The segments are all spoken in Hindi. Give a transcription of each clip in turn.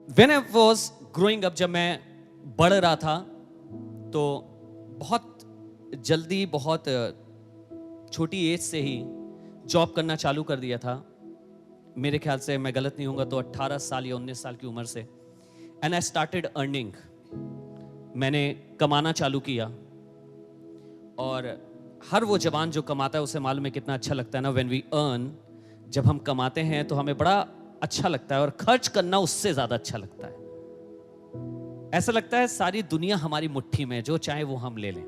When I was growing up, जब मैं बढ़ रहा था तो बहुत जल्दी, बहुत छोटी एज से ही जॉब करना चालू कर दिया था। मेरे ख्याल से मैं गलत नहीं हूँगा तो 18 साल या 19 साल की उम्र से। एंड आई स्टार्टेड अर्निंग, मैंने कमाना चालू किया। और हर वो जवान जो कमाता है उसे मालूम है कितना अच्छा लगता है ना, व्हेन वी अर्न। जब हम कमाते हैं तो हमें बड़ा अच्छा लगता है, और खर्च करना उससे ज्यादा अच्छा लगता है। ऐसा लगता है सारी दुनिया हमारी मुट्ठी में, जो चाहे वो हम ले लें।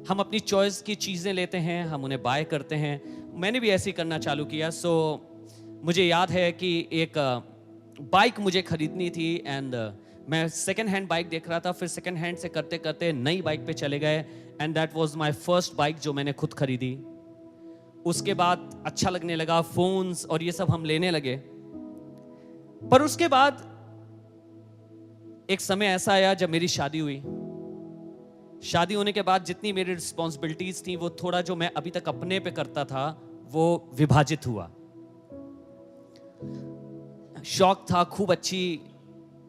हम अपनी चॉइस की चीजें लेते हैं, हम उन्हें बाय करते हैं। मैंने भी ऐसे ही करना चालू किया। सो मुझे याद है कि एक बाइक मुझे खरीदनी थी, एंड मैं सेकेंड हैंड बाइक देख रहा था। फिर सेकेंड हैंड से करते करते नई बाइक पे चले गए, and that was my first bike जो मैंने खुद खरीदी। उसके बाद अच्छा लगने लगा, फोन्स और ये सब हम लेने लगे। पर उसके बाद एक समय ऐसा आया जब मेरी शादी हुई। शादी होने के बाद जितनी मेरी रिस्पॉन्सिबिलिटीज थी, वो थोड़ा जो मैं अभी तक अपने पे करता था वो विभाजित हुआ। शौक था खूब अच्छी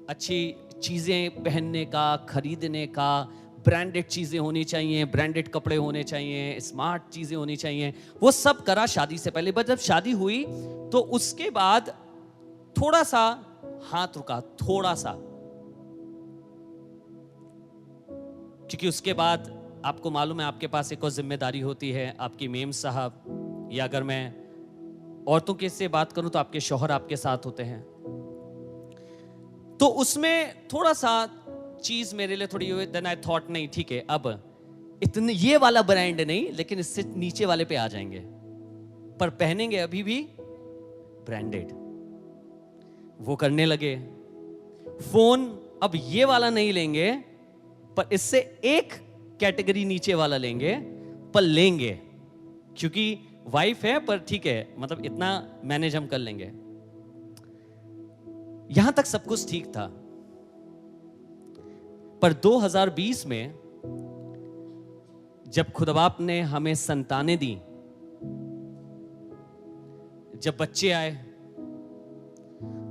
अच्छी चीजें पहनने का, खरीदने का। ब्रांडेड चीजें होनी चाहिए, ब्रांडेड कपड़े होने चाहिए, स्मार्ट चीजें होनी चाहिए। वो सब करा शादी से पहले। बट जब शादी हुई तो उसके बाद थोड़ा सा हाथ रुका, थोड़ा सा। क्योंकि उसके बाद आपको मालूम है आपके पास एक और जिम्मेदारी होती है, आपकी मेम साहब, या अगर मैं औरतों के से बात करूं तो आपके शौहर आपके साथ होते हैं। तो उसमें थोड़ा सा चीज मेरे लिए थोड़ी हुई। देन आई थॉट नहीं ठीक है, अब इतने ये वाला ब्रांड नहीं, लेकिन इससे नीचे वाले पे आ जाएंगे, पर पहनेंगे अभी भी ब्रांडेड। वो करने लगे। फोन अब ये वाला नहीं लेंगे, पर इससे एक कैटेगरी नीचे वाला लेंगे, पर लेंगे क्योंकि वाइफ है। पर ठीक है, मतलब इतना मैनेज हम कर लेंगे। यहां तक सब कुछ ठीक था। पर 2020 में जब खुदाबाप ने हमें संतानें दी, जब बच्चे आए,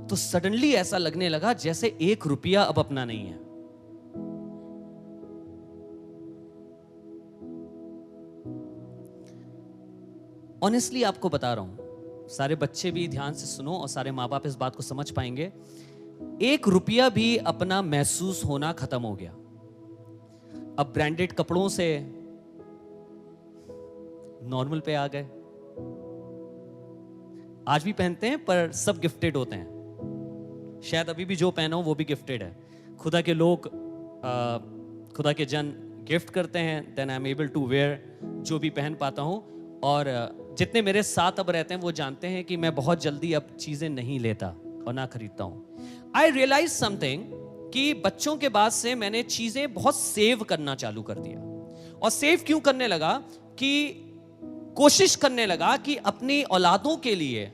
तो सडनली ऐसा लगने लगा जैसे 1 रुपया अब अपना नहीं है। ऑनेस्टली आपको बता रहा हूं, सारे बच्चे भी ध्यान से सुनो और सारे माँ बाप इस बात को समझ पाएंगे। 1 रुपया भी अपना महसूस होना खत्म हो गया। अब ब्रांडेड कपड़ों से नॉर्मल पे आ गए। आज भी पहनते हैं, पर सब गिफ्टेड होते हैं। शायद अभी भी जो पहना हो वो भी गिफ्टेड है। खुदा के लोग, खुदा के जन गिफ्ट करते हैं, then I am able to wear जो भी पहन पाता हूं। और जितने मेरे साथ अब रहते हैं वो जानते हैं कि मैं बहुत जल्दी अब चीजें नहीं लेता और ना खरीदता हूं। आई रियलाइज समथिंग कि बच्चों के बाद से मैंने चीजें बहुत सेव करना चालू कर दिया। और सेव क्यों करने लगा कि कोशिश करने लगा कि अपनी औलादों के लिए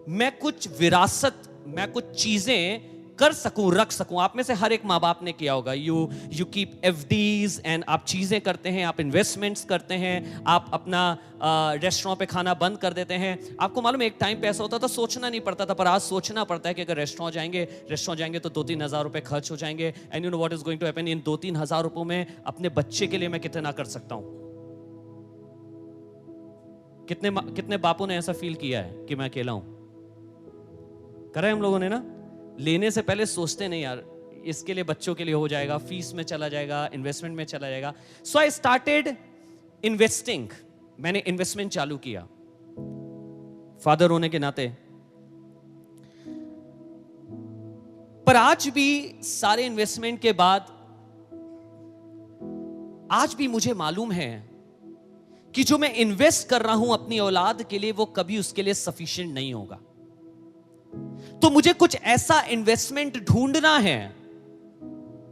मैं कुछ विरासत, मैं कुछ चीजें कर सकूं, रख सकूं। आप में से हर एक माँ बाप ने किया होगा। यू कीप एफडीज, एंड आप चीजें करते हैं, आप इन्वेस्टमेंट्स करते हैं, आप अपना रेस्टोरेंट पे खाना बंद कर देते हैं। आपको मालूम है एक टाइम पे ऐसा होता था सोचना नहीं पड़ता था, पर आज सोचना पड़ता है कि अगर रेस्टोरेंट जाएंगे तो 2-3 हज़ार रुपए खर्च हो जाएंगे। And you know what is going to happen, इन 2-3 हज़ार रुपयों में अपने बच्चे के लिए मैं कितना कर सकता हूं। कितने बापों ने ऐसा फील किया है कि मैं अकेला हूं? करा है हम लोगों ने ना। लेने से पहले सोचते नहीं यार, इसके लिए बच्चों के लिए हो जाएगा, फीस में चला जाएगा, इन्वेस्टमेंट में चला जाएगा। सो आई स्टार्टेड इन्वेस्टिंग। मैंने इन्वेस्टमेंट चालू किया फादर होने के नाते। पर आज भी सारे इन्वेस्टमेंट के बाद आज भी मुझे मालूम है कि जो मैं इन्वेस्ट कर रहा हूं अपनी औलाद के लिए, वो कभी उसके लिए सफिशिएंट नहीं होगा। तो मुझे कुछ ऐसा इन्वेस्टमेंट ढूंढना है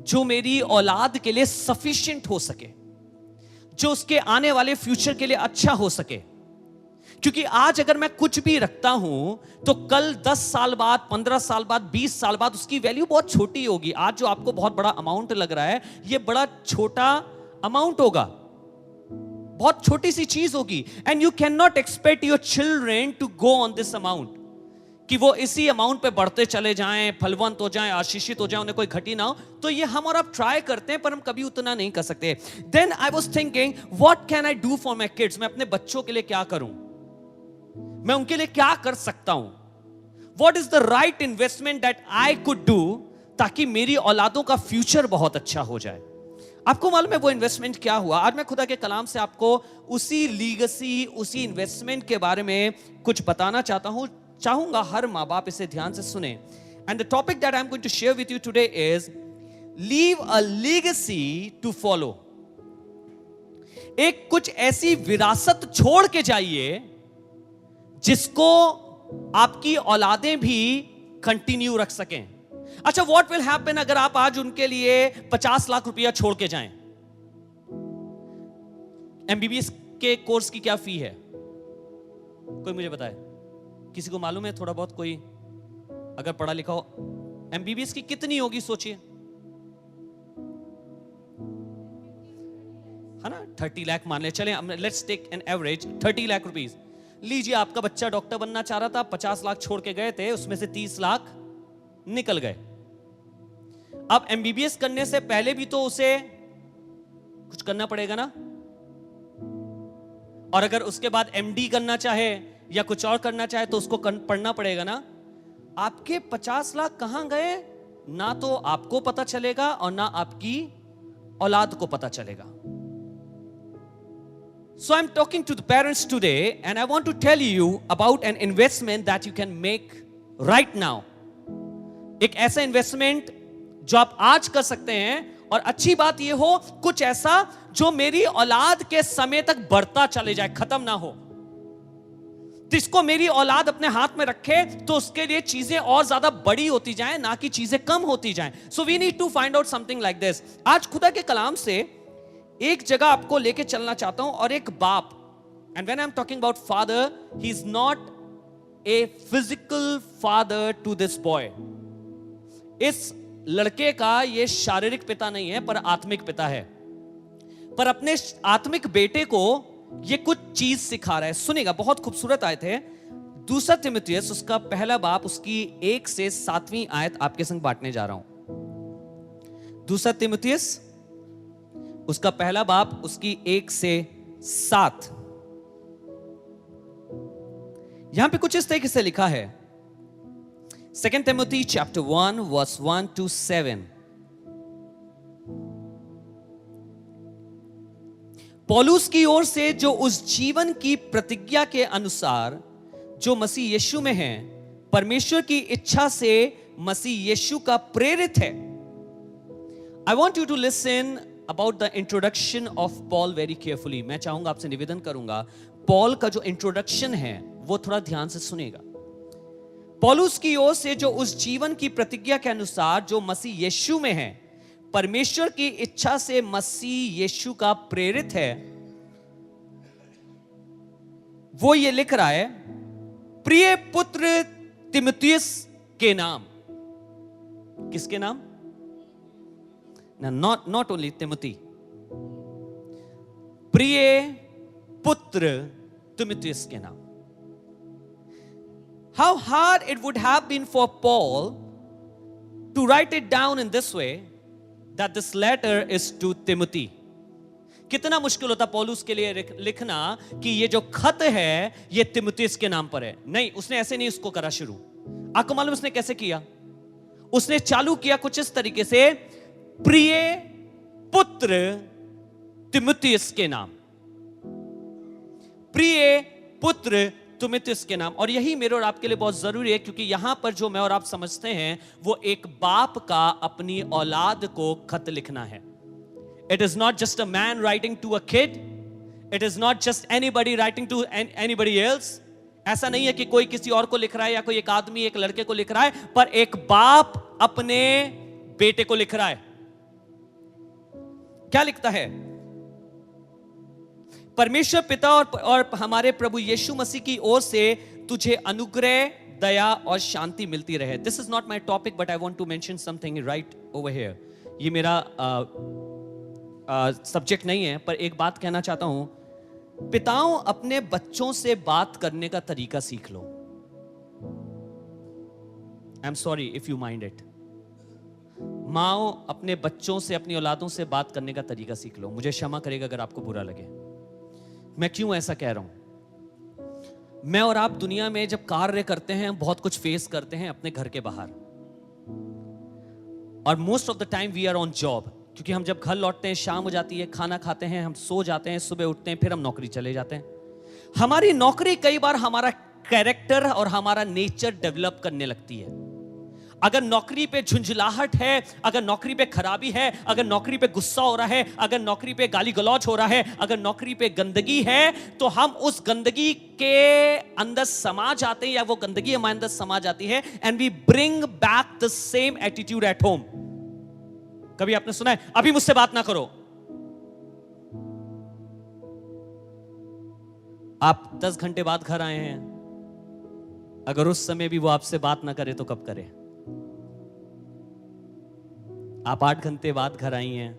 जो मेरी औलाद के लिए सफिशिएंट हो सके, जो उसके आने वाले फ्यूचर के लिए अच्छा हो सके। क्योंकि आज अगर मैं कुछ भी रखता हूं तो कल 10 साल बाद, 15 साल बाद, 20 साल बाद उसकी वैल्यू बहुत छोटी होगी। आज जो आपको बहुत बड़ा अमाउंट लग रहा है, यह बड़ा छोटा अमाउंट होगा, बहुत छोटी सी चीज होगी। And you can not expect your children to go on this amount. कि वो इसी अमाउंट पे बढ़ते चले जाएं, फलवंत हो जाएं, आशीषित हो जाएं, उन्हें कोई घटी ना हो, तो ये हम और आप ट्राई करते हैं पर हम कभी उतना नहीं कर सकते. Then I was thinking, what can I do for my kids? मैं अपने बच्चों के लिए क्या करूं, मैं उनके लिए क्या कर सकता हूं? What is the right investment that I could do, ताकि मेरी औलादों का फ्यूचर बहुत अच्छा हो जाए. आपको मालूम है वो इन्वेस्टमेंट क्या हुआ? आज मैं खुदा के कलाम से आपको उसी लीगेसी, उसी इन्वेस्टमेंट के बारे में कुछ बताना चाहता हूं. चाहूंगा हर मां बाप इसे ध्यान से सुने. And the topic that I am going to share with you today is leave a legacy to follow. एक कुछ ऐसी विरासत छोड़ के जाइए जिसको आपकी औलादें भी कंटिन्यू रख सकें. अच्छा, व्हाट विल हैपन अगर आप आज उनके लिए 50 लाख रुपया छोड़ के जाएं? एमबीबीएस के कोर्स की क्या फी है? कोई मुझे बताए, किसी को मालूम है थोड़ा बहुत? कोई अगर पढ़ा लिखा हो, एमबीबीएस की कितनी होगी सोचिए, है ना? 30 लाख मान ले, चले let's take an average 30 lakh rupees. लीजिए, आपका बच्चा डॉक्टर बनना चाह रहा था, 50 लाख छोड़ के गए थे, उसमें से 30 लाख निकल गए. अब एमबीबीएस करने से पहले भी तो उसे कुछ करना पड़ेगा ना, और अगर उसके बाद एमडी करना चाहे या कुछ और करना चाहे तो उसको पढ़ना पड़ेगा ना. आपके 50 लाख कहां गए, ना तो आपको पता चलेगा और ना आपकी औलाद को पता चलेगा. So I'm talking to the parents today and I want to tell you about an investment that you can make right now. एक ऐसा इन्वेस्टमेंट जो आप आज कर सकते हैं, और अच्छी बात यह हो कुछ ऐसा जो मेरी औलाद के समय तक बढ़ता चले जाए, खत्म ना हो. जिसको मेरी औलाद अपने हाथ में रखे तो उसके लिए चीजें और ज्यादा बड़ी होती जाएं, ना कि चीजें कम होती जाएं. So we need to find out something like this. आज खुदा के कलाम से एक जगह आपको लेके चलना चाहता हूं, और एक बाप, and when I'm talking about father, he is not a physical father to this boy. इस लड़के का ये शारीरिक पिता नहीं है पर आत्मिक पिता है. पर अपने आत्मिक बेटे को ये कुछ चीज सिखा रहा है. सुनेगा, बहुत खूबसूरत आयत है. दूसरा तीमुथियुस उसका पहला बाप उसकी 1 से 7वीं आयत आपके संग बांटने जा रहा हूं. दूसरा तीमुथियुस उसका पहला बाप उसकी 1 से 7. यहां पे कुछ इस तरीके से लिखा है. 2 Timothy chapter 1 verse 1 to 7. पौलुस की ओर से जो उस जीवन की प्रतिज्ञा के अनुसार जो मसीह यीशु में है, परमेश्वर की इच्छा से मसीह यीशु का प्रेरित है. I want you to listen about the introduction of Paul very carefully. मैं चाहूंगा, आपसे निवेदन करूंगा, पॉल का जो इंट्रोडक्शन है वो थोड़ा ध्यान से सुनेगा. पौलुस की ओर से जो उस जीवन की प्रतिज्ञा के अनुसार जो मसीह यीशु में है, परमेश्वर की इच्छा से मसीह यीशु का प्रेरित है, वो ये लिख रहा है, प्रिय पुत्र तीमुथियुस के नाम. किसके नाम? not only Timothy. प्रिय पुत्र तीमुथियुस के नाम. How hard it would have been for Paul to write it down in this way, that this letter is to Timothy. कितना मुश्किल होता पौलुस के लिए लिखना कि ये जो खत है ये तीमुथियुस के नाम पर है. नहीं, उसने ऐसे नहीं उसको करा शुरू. आपको मालूम उसने कैसे किया? उसने चालू किया कुछ इस तरीके से, प्रिय पुत्र तीमुथियुस के नाम. प्रिय पुत्र तीमुथियुस के नाम. और यही मेरे और आपके लिए बहुत जरूरी है, क्योंकि यहां पर जो मैं और आप समझते हैं वो एक बाप का अपनी औलाद को खत लिखना है. It is not just a man writing to a kid. It is not just anybody writing to anybody else. ऐसा नहीं है कि कोई किसी और को लिख रहा है या कोई एक आदमी एक लड़के को लिख रहा है, पर एक बाप अपने बेटे को लिख रहा है. क्या लिखता है? परमेश्वर पिता और हमारे प्रभु यीशु मसीह की ओर से तुझे अनुग्रह, दया और शांति मिलती रहे. This is not my topic but I want to mention something right over here. ये मेरा सब्जेक्ट नहीं है, पर एक बात कहना चाहता हूं. पिताओं, अपने बच्चों से बात करने का तरीका सीख लो. I am sorry if you mind it. माओ अपने बच्चों से, अपनी औलादों से बात करने का तरीका सीख लो। मुझे क्षमा करेगा अगर आपको बुरा लगे। मैं क्यों ऐसा कह रहा हूं? मैं और आप दुनिया में जब कार्य करते हैं बहुत कुछ फेस करते हैं अपने घर के बाहर, और most of the time we are on job, क्योंकि हम जब घर लौटते हैं शाम हो जाती है, खाना खाते हैं, हम सो जाते हैं, सुबह उठते हैं, फिर हम नौकरी चले जाते हैं। हमारी नौकरी कई बार हमारा कैरेक्टर और हमारा नेचर डेवलप करने लगती है। अगर नौकरी पे झुंझलाहट है, अगर नौकरी पे खराबी है, अगर नौकरी पे गुस्सा हो रहा है, अगर नौकरी पे गाली गलौज हो रहा है, अगर नौकरी पे गंदगी है, तो हम उस गंदगी के अंदर समा जाते हैं, या वो गंदगी हमारे अंदर समा जाती है, and we bring back the same attitude at home. कभी आपने सुना है अभी मुझसे बात ना करो? आप 10 घंटे बाद घर आए हैं, अगर उस समय भी वो आपसे बात ना करे तो कब करे? आप 8 घंटे बाद घर आई हैं,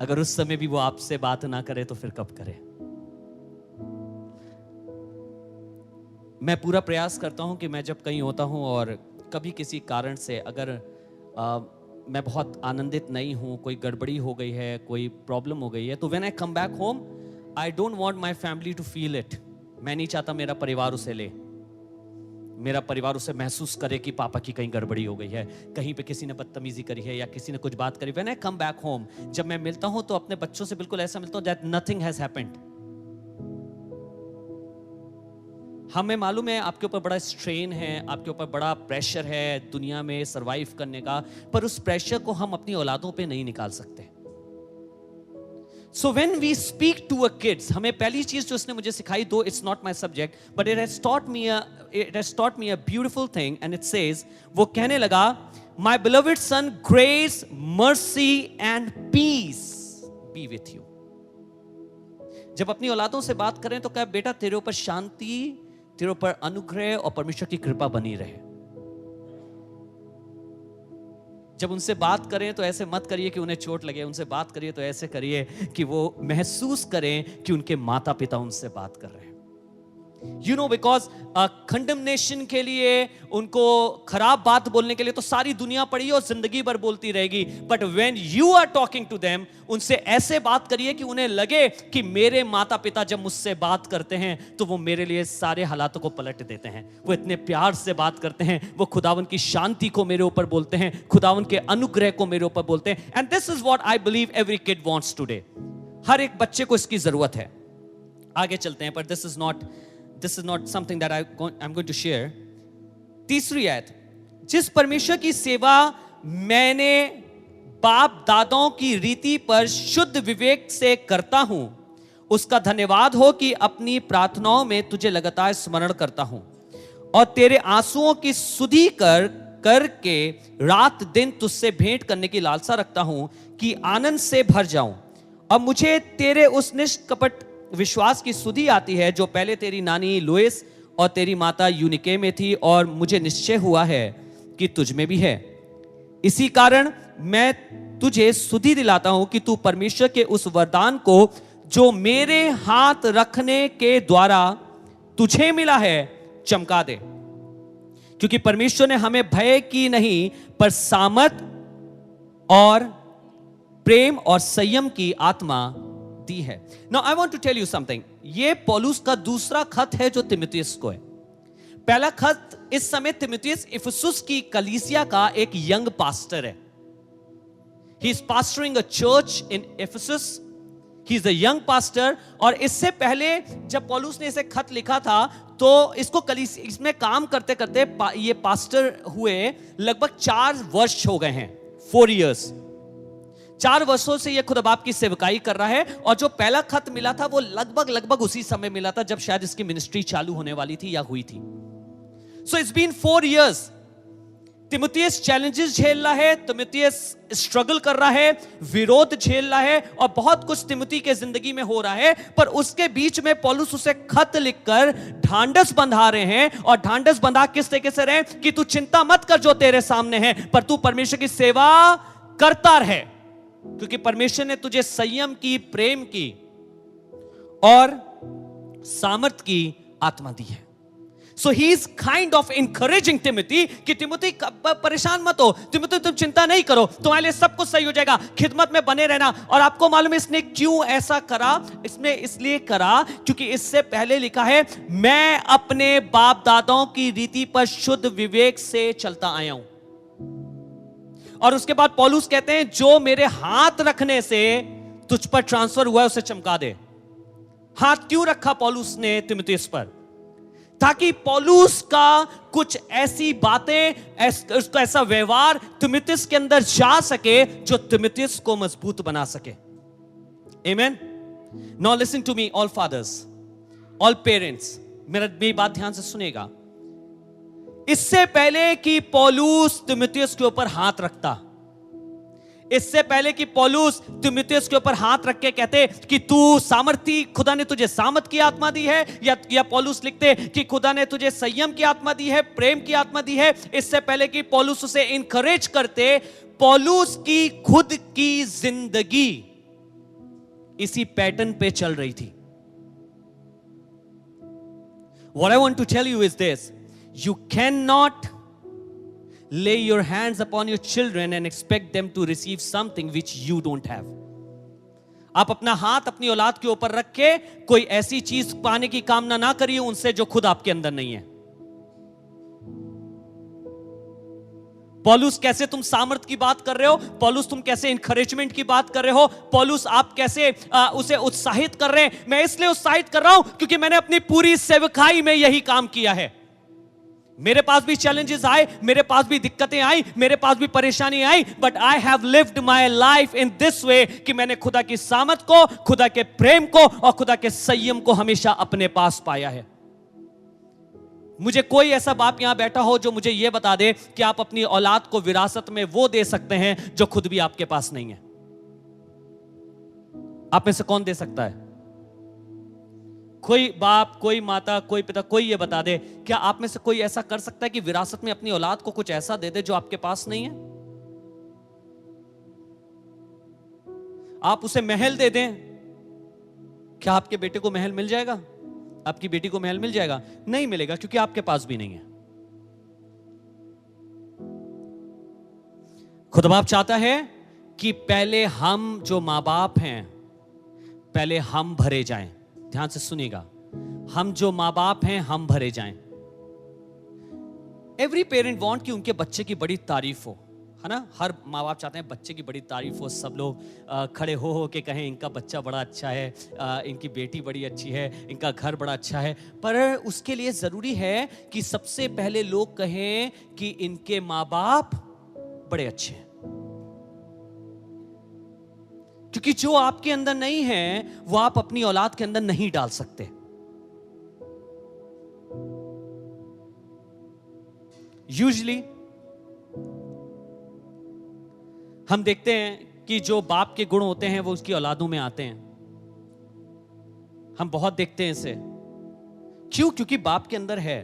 अगर उस समय भी वो आपसे बात ना करे तो फिर कब करे? मैं पूरा प्रयास करता हूं कि मैं जब कहीं होता हूं और कभी किसी कारण से अगर मैं बहुत आनंदित नहीं हूं, कोई गड़बड़ी हो गई है, कोई प्रॉब्लम हो गई है, तो when I come back home I don't want my family to feel it. मैं नहीं चाहता मेरा परिवार उसे ले, मेरा परिवार उसे महसूस करे कि पापा की कहीं गड़बड़ी हो गई है, कहीं पे किसी ने बदतमीजी करी है या किसी ने कुछ बात करी। When I come back home, जब मैं मिलता हूं तो अपने बच्चों से बिल्कुल ऐसा मिलता हूं दैट नथिंग हैज हैपेंड। हमें मालूम है आपके ऊपर बड़ा स्ट्रेन है, आपके ऊपर बड़ा प्रेशर है दुनिया में सरवाइव करने का, पर उस प्रेशर को हम अपनी औलादों पे नहीं निकाल सकते। So when we speak to a kids, हमें पहली चीज जो उसने मुझे सिखाई, दो it's not my subject, but it has taught me a beautiful thing, and it says, वो कहने लगा, my beloved son, grace, mercy and peace be with you। जब अपनी औलादों से बात करें तो कहे बेटा तेरे ऊपर शांति, तेरे ऊपर अनुग्रह और परमेश्वर की कृपा बनी रहे। जब उनसे बात करें तो ऐसे मत करिए कि उन्हें चोट लगे, उनसे बात करिए तो ऐसे करिए कि वो महसूस करें कि उनके माता पिता उनसे बात कर रहे हैं। You know, because कंडेमनेशन के लिए, उनको खराब बात बोलने के लिए तो सारी दुनिया पड़ी है और जिंदगी भर बोलती रहेगी। But when you are talking to them, उनसे ऐसे बात करिए कि उन्हें लगे कि मेरे माता पिता जब मुझसे बात करते हैं तो वो मेरे लिए सारे हालातों को पलट देते हैं, वो इतने प्यार से बात करते हैं, वो खुदावन की शांति को मेरे ऊपर बोलते हैं, खुदावन के अनुग्रह को मेरे ऊपर बोलते हैं। And this is what I believe every kid wants today. हर एक बच्चे को इसकी जरूरत है। आगे चलते हैं, पर this is not something that I am going to share. तीसरी आयत, जिस परमेश्वर की सेवा मैंने बाप दादाओं की रीति पर शुद्ध विवेक से करता हूं, उसका धन्यवाद हो कि अपनी प्रार्थनाओं में तुझे लगातार स्मरण करता हूं और तेरे आंसुओं की सुधि करके रात दिन तुझसे भेंट करने की लालसा रखता हूं कि आनंद से भर जाऊं। और मुझे तेरे उस निष्कपट विश्वास की सुधि आती है जो पहले तेरी नानी लोइस और तेरी माता यूनिके में थी, और मुझे निश्चय हुआ है कि तुझ में भी है। इसी कारण मैं तुझे सुधि दिलाता हूं कि तू परमेश्वर के उस वरदान को जो मेरे हाथ रखने के द्वारा तुझे मिला है चमका दे, क्योंकि परमेश्वर ने हमें भय की नहीं पर सामर्थ और प्रेम और संयम की आत्मा दी है। Now I want to tell you something। ये पौलुस का दूसरा खत है जो तिमुथियुस को है। पहला खत, इस समय तिमुथियुस इफिसुस की कलीसिया का एक यंग पास्टर है। He is pastoring a church in Ephesus। He is a young pastor। और इससे पहले जब पौलुस ने इसे खत लिखा था तो इसको कलीसिया, इसमें काम करते करते ये पास्टर हुए लगभग 4 वर्ष हो गए हैं, 4 years। 4 वर्षों से ये खुदा बाप की सेवकाई कर रहा है। और जो पहला खत मिला था वो लगभग उसी समय मिला था जब शायद इसकी मिनिस्ट्री चालू होने वाली थी या हुई थी। So it's been 4 years। तिमुथियुस चैलेंजेस झेल रहा है, तिमुथियुस स्ट्रगल कर रहा है, विरोध झेल रहा है, और बहुत कुछ तिमुथी के जिंदगी में हो रहा है। पर उसके बीच में पौलुस उसे खत लिखकर ढांढस बंधा रहे हैं। और ढांढस बंधा किस तरीके से रहे कि तू चिंता मत कर जो तेरे सामने है, पर तू परमेश्वर की सेवा करता रहे, क्योंकि परमेश्वर ने तुझे संयम की, प्रेम की और सामर्थ की आत्मा दी है। So he is kind of encouraging Timothy कि तिमोथी परेशान मत हो, तिमोथी तुम चिंता नहीं करो, तुम्हारे लिए सब कुछ सही हो जाएगा, खिदमत में बने रहना। और आपको मालूम है इसने क्यों ऐसा करा? इसने इसलिए करा क्योंकि इससे पहले लिखा है, मैं अपने बाप दादाओं की रीति पर शुद्ध विवेक से चलता आया हूं। और उसके बाद पौलुस कहते हैं, जो मेरे हाथ रखने से तुझ पर ट्रांसफर हुआ है उसे चमका दे। हाथ क्यों रखा पौलुस ने तिमुथियुस पर? ताकि पौलुस का कुछ ऐसी बातें, उसका ऐसा व्यवहार तिमुथियुस के अंदर जा सके जो तिमुथियुस को मजबूत बना सके। Amen. Now listen to me all fathers, all parents, मेरी बात ध्यान से सुनेगा। इससे पहले कि पौलुस तिमुथियुस के ऊपर हाथ रखता, इससे पहले कि पौलुस तिमुथियुस के ऊपर हाथ रख के कहते कि तू सामर्थी, खुदा ने तुझे सामर्थ की आत्मा दी है, या पौलुस लिखते कि खुदा ने तुझे संयम की आत्मा दी है, प्रेम की आत्मा दी है, इससे पहले कि पौलुस उसे इनकरेज करते, पौलुस की खुद की जिंदगी इसी पैटर्न पे चल रही थी। What I want to tell you is this: you cannot lay your hands upon your children and expect them to receive something which you don't have. आप अपना हाथ अपनी औलाद के ऊपर रख के कोई ऐसी चीज पाने की कामना ना करिए उनसे जो खुद आपके अंदर नहीं है। पौलुस कैसे तुम सामर्थ की बात कर रहे हो, पौलुस तुम कैसे इंकरेजमेंट की बात कर रहे हो, पौलुस आप कैसे उसे उत्साहित कर रहे हैं? मैं इसलिए उत्साहित कर रहा हूं क्योंकि मैंने अपनी पूरी सेवकाई में यही काम किया है। मेरे पास भी चैलेंजेस आए, मेरे पास भी दिक्कतें आई, मेरे पास भी परेशानी आई, but I have lived my life in this way कि मैंने खुदा की सामर्थ को, खुदा के प्रेम को और खुदा के संयम को हमेशा अपने पास पाया है। मुझे कोई ऐसा बाप यहां बैठा हो जो मुझे यह बता दे कि आप अपनी औलाद को विरासत में वो दे सकते हैं जो खुद भी आपके पास नहीं है। आप में से कौन दे सकता है? कोई बाप, कोई माता, कोई पिता, कोई ये बता दे, क्या आप में से कोई ऐसा कर सकता है कि विरासत में अपनी औलाद को कुछ ऐसा दे दे जो आपके पास नहीं है? आप उसे महल दे दें, क्या आपके बेटे को महल मिल जाएगा? आपकी बेटी को महल मिल जाएगा? नहीं मिलेगा, क्योंकि आपके पास भी नहीं है। खुदा बाप चाहता है कि पहले हम जो मां बाप हैं, पहले हम भरे जाएं। ध्यान से सुनिएगा, हम जो मां बाप हैं हम भरे जाएं। एवरी पेरेंट वांट कि उनके बच्चे की बड़ी तारीफ हो, है ना? हर माँ बाप चाहते हैं बच्चे की बड़ी तारीफ हो, सब लोग खड़े हो के कहें इनका बच्चा बड़ा अच्छा है, इनकी बेटी बड़ी अच्छी है, इनका घर बड़ा अच्छा है। पर उसके लिए ज़रूरी है कि सबसे पहले लोग कहें कि इनके माँ बाप बड़े अच्छे हैं, क्योंकि जो आपके अंदर नहीं है वो आप अपनी औलाद के अंदर नहीं डाल सकते। यूजुअली हम देखते हैं कि जो बाप के गुण होते हैं वो उसकी औलादों में आते हैं। हम बहुत देखते हैं इसे। क्यों? क्योंकि बाप के अंदर है।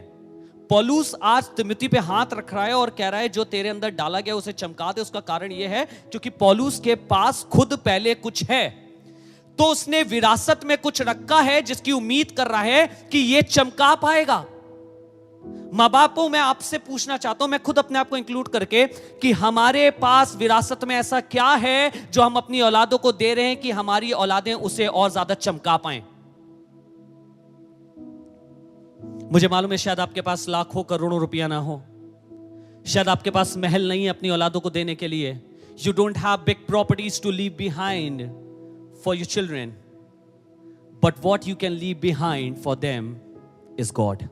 पौलुस आज तिमुथी पे हाथ रख रहा है और कह रहा है जो तेरे अंदर डाला गया उसे चमका दे। उसका कारण यह है क्योंकि पौलुस के पास खुद पहले कुछ है, तो उसने विरासत में कुछ रखा है जिसकी उम्मीद कर रहा है कि यह चमका पाएगा। मां बापों, मैं आपसे पूछना चाहता हूं, मैं खुद अपने आप को इंक्लूड करके, कि हमारे पास विरासत में ऐसा क्या है जो हम अपनी औलादों को दे रहे हैं कि हमारी औलादें उसे और ज्यादा चमका पाएं। मुझे मालूम है शायद आपके पास लाखों करोड़ों रुपया ना हो, शायद आपके पास महल नहीं है अपनी औलादों को देने के लिए। You don't have big properties to leave behind for your children, but what you can leave behind for them is God.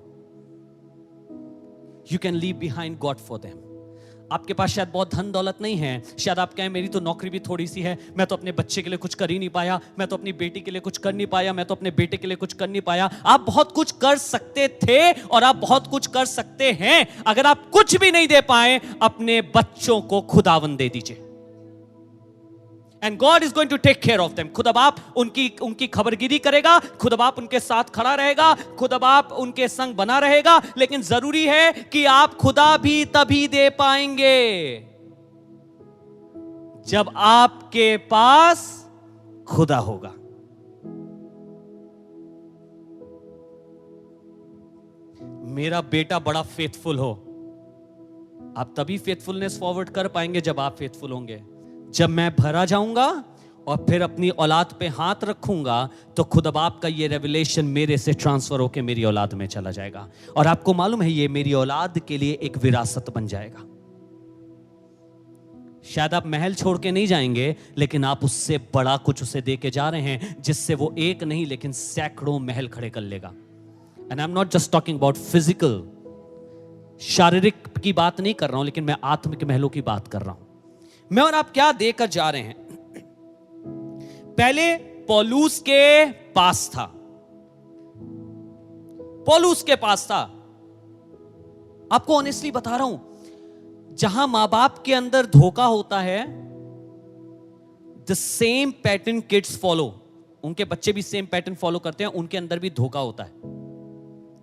You can leave behind God for them. आपके पास शायद बहुत धन दौलत नहीं है, शायद आप कहें मेरी तो नौकरी भी थोड़ी सी है, मैं तो अपने बच्चे के लिए कुछ कर ही नहीं पाया, मैं तो अपनी बेटी के लिए कुछ कर नहीं पाया, मैं तो अपने बेटे के लिए कुछ कर नहीं पाया। आप बहुत कुछ कर सकते थे और आप बहुत कुछ कर सकते हैं। अगर आप कुछ भी नहीं दे पाए, अपने बच्चों को खुदावन दे दीजिए। And God is going to take care of them. खुदा बाप उनकी खबरगिरी करेगा, खुदा बाप उनके साथ खड़ा रहेगा, खुदा बाप उनके संग बना रहेगा। लेकिन जरूरी है कि आप खुदा भी तभी दे पाएंगे जब आपके पास खुदा होगा। मेरा बेटा बड़ा फेथफुल हो। आप तभी फेथफुलनेस फॉरवर्ड कर पाएंगे जब आप फेथफुल होंगे। जब मैं भरा जाऊंगा और फिर अपनी औलाद पे हाथ रखूंगा तो खुद बाप का ये रेवलेशन मेरे से ट्रांसफर होकर मेरी औलाद में चला जाएगा, और आपको मालूम है ये मेरी औलाद के लिए एक विरासत बन जाएगा। शायद आप महल छोड़ के नहीं जाएंगे, लेकिन आप उससे बड़ा कुछ उसे दे के जा रहे हैं, जिससे वो एक नहीं लेकिन सैकड़ों महल खड़े कर लेगा। And I am not just talking about physical, शारीरिक की बात नहीं कर रहा हूं, लेकिन मैं आत्मिक महलों की बात कर रहा हूं। मैं और आप क्या देकर जा रहे हैं? पहले पौलुस के पास था, पौलुस के पास था। आपको ऑनेस्टली बता रहा हूं, जहां मां बाप के अंदर धोखा होता है, the same pattern kids follow, उनके बच्चे भी सेम पैटर्न फॉलो करते हैं, उनके अंदर भी धोखा होता है,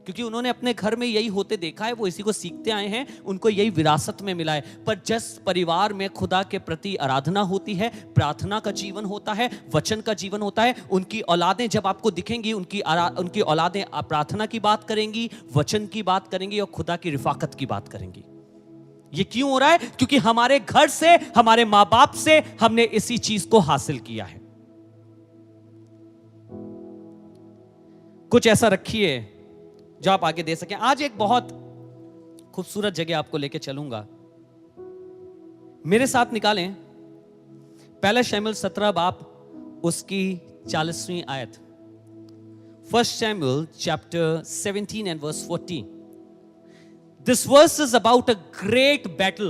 क्योंकि उन्होंने अपने घर में यही होते देखा है, वो इसी को सीखते आए हैं, उनको यही विरासत में मिला है। पर जिस परिवार में खुदा के प्रति आराधना होती है, प्रार्थना का जीवन होता है, वचन का जीवन होता है, उनकी औलादें जब आपको दिखेंगी, उनकी औलादें प्रार्थना की बात करेंगी, वचन की बात करेंगी और खुदा की रिफाकत की बात करेंगी। ये क्यों हो रहा है? क्योंकि हमारे घर से, हमारे मां बाप से हमने इसी चीज को हासिल किया है। कुछ ऐसा रखिए जो आप आगे दे सकें। आज एक बहुत खूबसूरत जगह आपको लेके चलूंगा, मेरे साथ निकालें पहला शमूएल 17 बाब उसकी 40वीं आयत। फर्स्ट शमूएल chapter 17 and verse 40। This verse is about a great battle.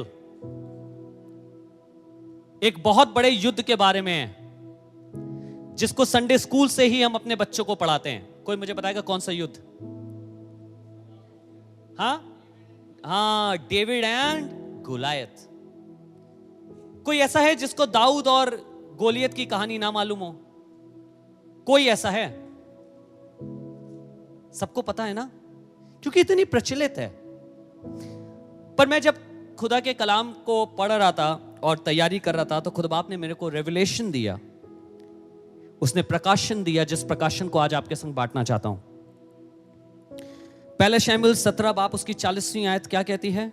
एक बहुत बड़े युद्ध के बारे में है, जिसको संडे स्कूल से ही हम अपने बच्चों को पढ़ाते हैं। कोई मुझे बताएगा कौन सा युद्ध? हाँ, डेविड एंड गोलियत। कोई ऐसा है जिसको दाऊद और गोलियत की कहानी ना मालूम हो? कोई ऐसा है? सबको पता है ना, क्योंकि इतनी प्रचलित है। पर मैं जब खुदा के कलाम को पढ़ रहा था और तैयारी कर रहा था, तो खुद बाप ने मेरे को रेवलेशन दिया, उसने प्रकाशन दिया, जिस प्रकाशन को आज आपके संग बांटना चाहता हूं। पहला शमूएल 17 बाब उसकी 40वीं आयत क्या कहती है?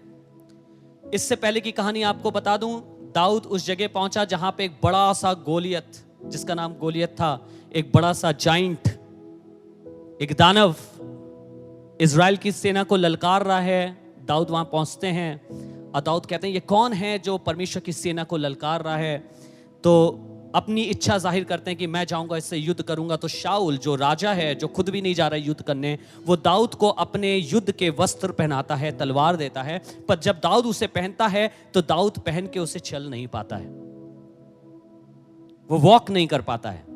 इससे पहले की कहानी आपको बता दूं, दाऊद उस जगह पहुंचा जहां पे एक बड़ा सा गोलियत, जिसका नाम गोलियत था, एक बड़ा सा जाइंट, एक दानव इजराइल की सेना को ललकार रहा है। दाऊद वहां पहुंचते हैं और दाऊद कहते हैं ये कौन है जो परमेश्वर की सेना को ललकार रहा है? तो अपनी इच्छा जाहिर करते हैं कि मैं जाऊंगा, इससे युद्ध करूंगा। तो शाऊल जो राजा है, जो खुद भी नहीं जा रहा है युद्ध करने, वो दाऊद को अपने युद्ध के वस्त्र पहनाता है, तलवार देता है। पर जब दाऊद उसे पहनता है तो दाऊद पहन के उसे चल नहीं पाता है, वो वॉक नहीं कर पाता है।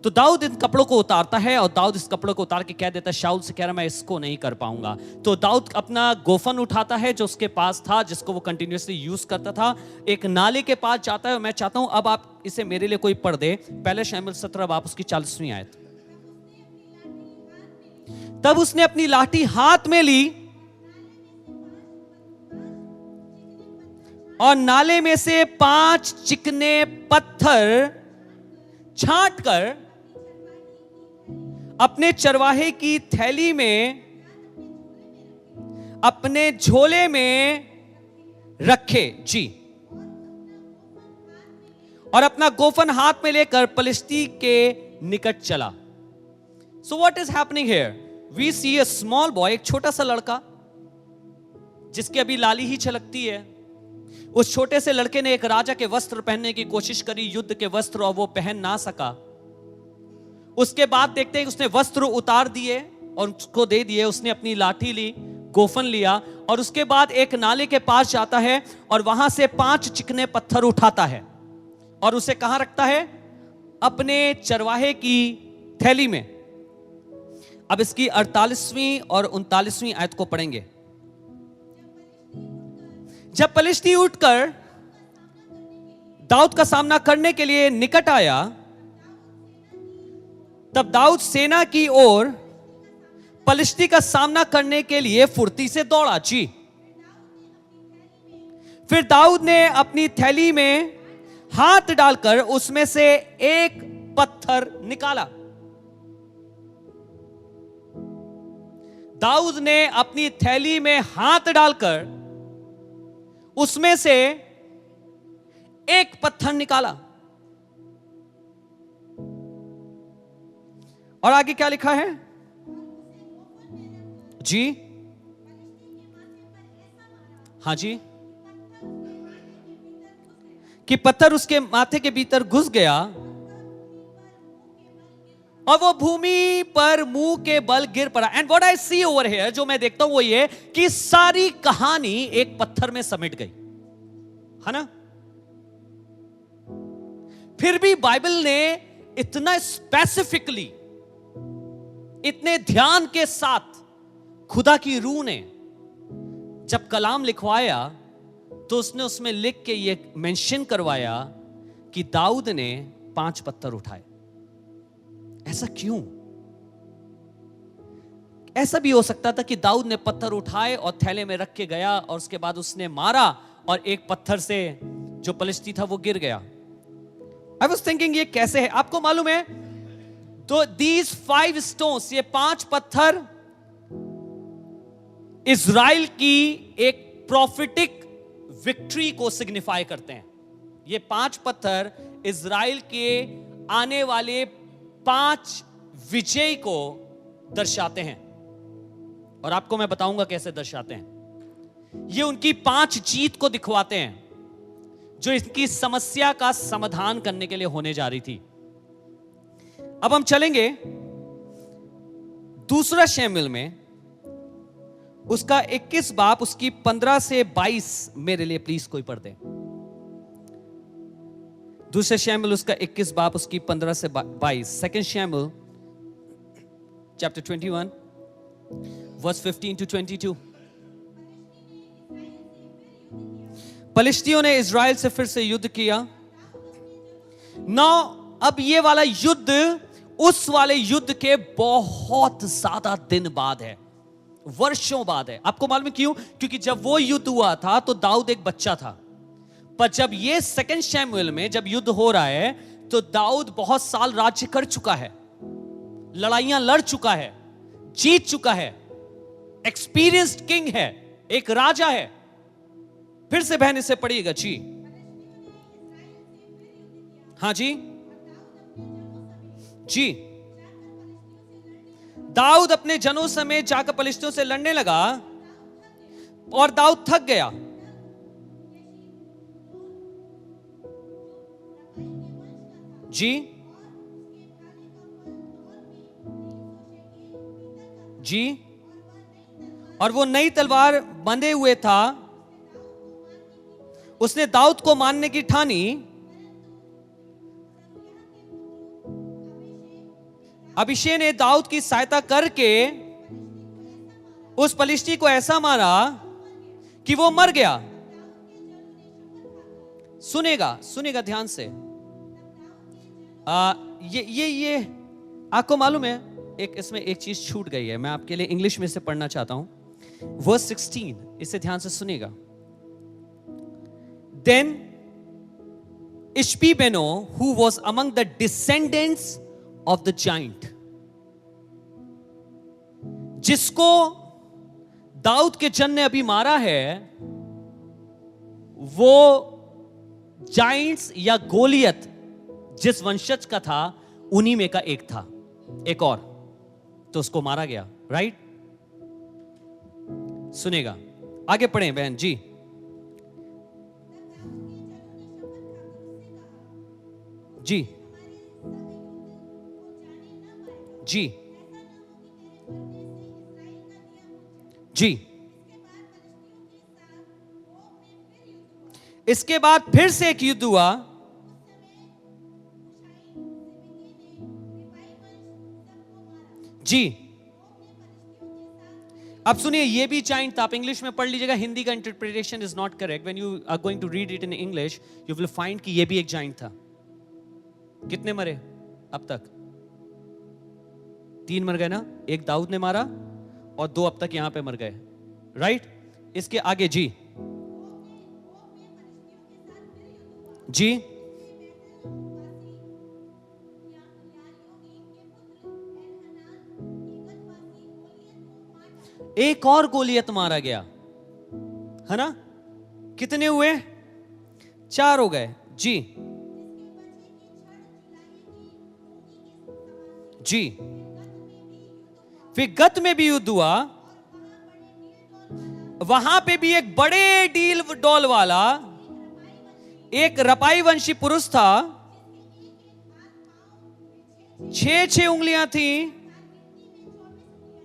तो दाऊद इन कपड़ों को उतारता है और दाऊद इस कपड़ों को उतार के कह देता है, शाऊल से कह रहा मैं इसको नहीं कर पाऊंगा। तो दाऊद अपना गोफन उठाता है जो उसके पास था, जिसको वो कंटिन्यूअसली यूज करता था, एक नाले के पास जाता है। मैं चाहता हूं अब आप इसे मेरे लिए कोई पढ़ दे, पहले शमूएल 17 बाब उसकी 40वीं आयत। तब उसने अपनी लाठी हाथ में ली और नाले में से 5 चिकने पत्थर छांट कर अपने चरवाहे की थैली में, अपने झोले में रखे जी, और अपना गोफन हाथ में लेकर पलिश्ती के निकट चला। So what is happening here? We see a small boy, एक छोटा सा लड़का जिसकी अभी लाली ही छलकती है। उस छोटे से लड़के ने एक राजा के वस्त्र पहनने की कोशिश करी, युद्ध के वस्त्र, और वो पहन ना सका। उसके बाद देखते हैं उसने वस्त्र उतार दिए और उसको दे दिए। उसने अपनी लाठी ली, गोफन लिया, और उसके बाद एक नाले के पास जाता है और वहां से 5 चिकने पत्थर उठाता है और उसे कहां रखता है? अपने चरवाहे की थैली में। अब इसकी 48वीं और 39वीं आयत को पढ़ेंगे। जब पलिश्ती उठकर दाऊद का सामना करने के लिए निकट आया, तब दाऊद सेना की ओर पलिश्ती का सामना करने के लिए फुर्ती से दौड़ा जी। फिर दाऊद ने अपनी थैली में हाथ डालकर उसमें से एक पत्थर निकाला। दाऊद ने अपनी थैली में हाथ डालकर उसमें से एक पत्थर निकाला। और आगे क्या लिखा है जी? हाँ जी, कि पत्थर उसके माथे के भीतर घुस गया और वो भूमि पर मुंह के बल गिर पड़ा। And what I see over here, जो मैं देखता हूं वो ये कि सारी कहानी एक पत्थर में समेट गई, है ना? फिर भी बाइबल ने इतना स्पेसिफिकली, इतने ध्यान के साथ खुदा की रूह ने जब कलाम लिखवाया तो उसने उसमें लिख के ये मेंशन करवाया कि दाऊद ने 5 पत्थर उठाए। ऐसा क्यों? ऐसा भी हो सकता था कि दाऊद ने पत्थर उठाए और थैले में रख के गया और उसके बाद उसने मारा और एक पत्थर से जो पलिश्ती था वो गिर गया। आई वॉज थिंकिंग ये कैसे है? आपको मालूम है तो दीज 5 स्टोन्स, ये 5 पत्थर इज़राइल की एक प्रॉफिटिक विक्ट्री को सिग्निफाई करते हैं। ये 5 पत्थर इज़राइल के आने वाले 5 विजय को दर्शाते हैं। और आपको मैं बताऊंगा कैसे दर्शाते हैं। ये उनकी 5 जीत को दिखवाते हैं जो इनकी समस्या का समाधान करने के लिए होने जा रही थी। अब हम चलेंगे दूसरा शमूएल में, उसका 21 बाब, उसकी 15 से 22 मेरे लिए प्लीज कोई पढ़ दे। दूसरे शमूएल उसका 21 बाब, उसकी 15 से 22। सेकंड शमूएल चैप्टर 21 वर्स 15 to 22। पलिश्तियों ने इज़राइल से फिर से युद्ध किया। नौ, अब ये वाला युद्ध उस वाले युद्ध के बहुत ज्यादा दिन बाद है, वर्षों बाद है। आपको मालूम है क्यों? क्योंकि जब वो युद्ध हुआ था तो दाऊद एक बच्चा था, पर जब ये सेकंड शमूएल में जब युद्ध हो रहा है तो दाऊद बहुत साल राज्य कर चुका है, लड़ाइयां लड़ चुका है, जीत चुका है, एक्सपीरियंस्ड किंग है, एक राजा है। फिर से बहन इससे पढ़िएगा जी। हाँ जी जी। दाऊद अपने जनों समेत जाकर पलिश्तियों से लड़ने लगा और दाऊद थक गया। जी जी। और वो नई तलवार बंधे हुए था, उसने दाऊद को मारने की ठानी। अभिषेक ने दाऊद की सहायता करके उस पलिश्ती को ऐसा मारा कि वो मर गया। सुनेगा ध्यान से। ये आपको मालूम है, एक इसमें एक चीज छूट गई है, मैं आपके लिए इंग्लिश में से पढ़ना चाहता हूं। वर्स 16, इसे ध्यान से सुनेगा। Then Ishbi-benob, who was among the descendants of the giant, जिसको दाऊद के जन ने अभी मारा है, वो जाइंट्स या गोलियत जिस वंशज का था उन्हीं में का एक था, एक और, तो उसको मारा गया। राइट? सुनेगा, आगे पढ़ें बहन जी। जी जी जी। इसके बाद फिर से एक युद्ध हुआ। जी, अब सुनिए, ये भी जाइंट था। आप इंग्लिश में पढ़ लीजिएगा, हिंदी का interpretation is not correct. When you are going to read it in English you will find कि ये भी एक जाइंट था। कितने मरे अब तक? 3 मर गए ना, एक दाऊद ने मारा और 2 अब तक यहां पे मर गए। राइट? इसके आगे जी जी। एक और गोलियत मारा गया, है ना? कितने हुए? 4 हो गए जी। जी, फिर गत में भी युद्ध हुआ, वहां पे भी एक बड़े डील डॉल वाला एक रपाई वंशी पुरुष था, 6 उंगलियां थी।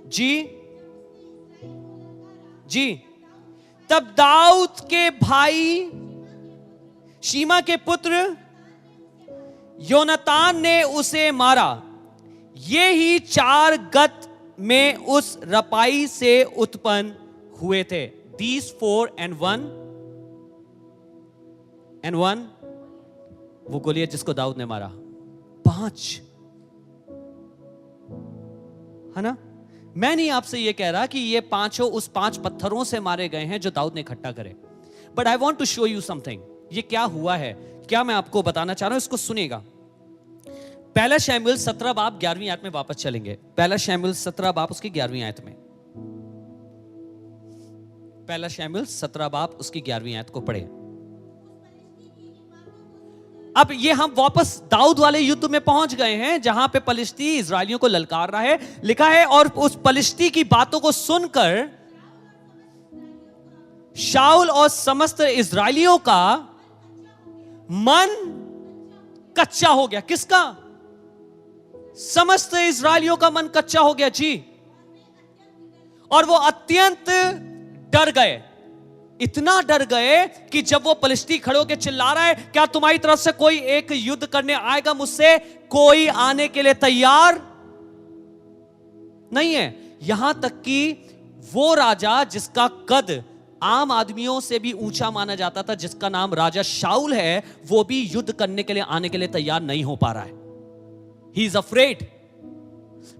जी जी। तब दाऊद के भाई शीमा के पुत्र योनातान ने उसे मारा। ये ही 4 गत में उस रपाई से उत्पन्न हुए थे। These 4 and 1 वो गोलियत जिसको दाऊद ने मारा। 5, है ना? मैं नहीं आपसे ये कह रहा कि ये पांचों उस 5 पत्थरों से मारे गए हैं जो दाऊद ने इकट्ठा करे, but I want to show you something. ये क्या हुआ है, क्या मैं आपको बताना चाह रहा हूं, इसको सुनेगा। पहला शमूएल 17 बाब 11वीं आयत में वापस चलेंगे। पहला शमूएल 17 बाब उसकी 11वीं आयत में। पहला शमूएल 17 बाब उसकी 11वीं आयत को पढ़े। अब ये हम वापस दाऊद वाले युद्ध में पहुंच गए हैं जहां पे पलिश्ती इजरायलियों को ललकार रहा है। लिखा है, और उस पलिश्ती की बातों को सुनकर शाऊल और समस्त इजरायलियों का मन कच्चा हो गया। किसका? समस्त इजरायलियों का मन कच्चा हो गया जी। और वो अत्यंत डर गए, इतना डर गए कि जब वो पलिश्ती खड़े होकर चिल्ला रहा है, क्या तुम्हारी तरफ से कोई एक युद्ध करने आएगा मुझसे? कोई आने के लिए तैयार नहीं है। यहां तक कि वो राजा जिसका कद आम आदमियों से भी ऊंचा माना जाता था, जिसका नाम राजा शाऊल है, वो भी युद्ध करने के लिए आने के लिए तैयार नहीं हो पा रहा है। He is afraid.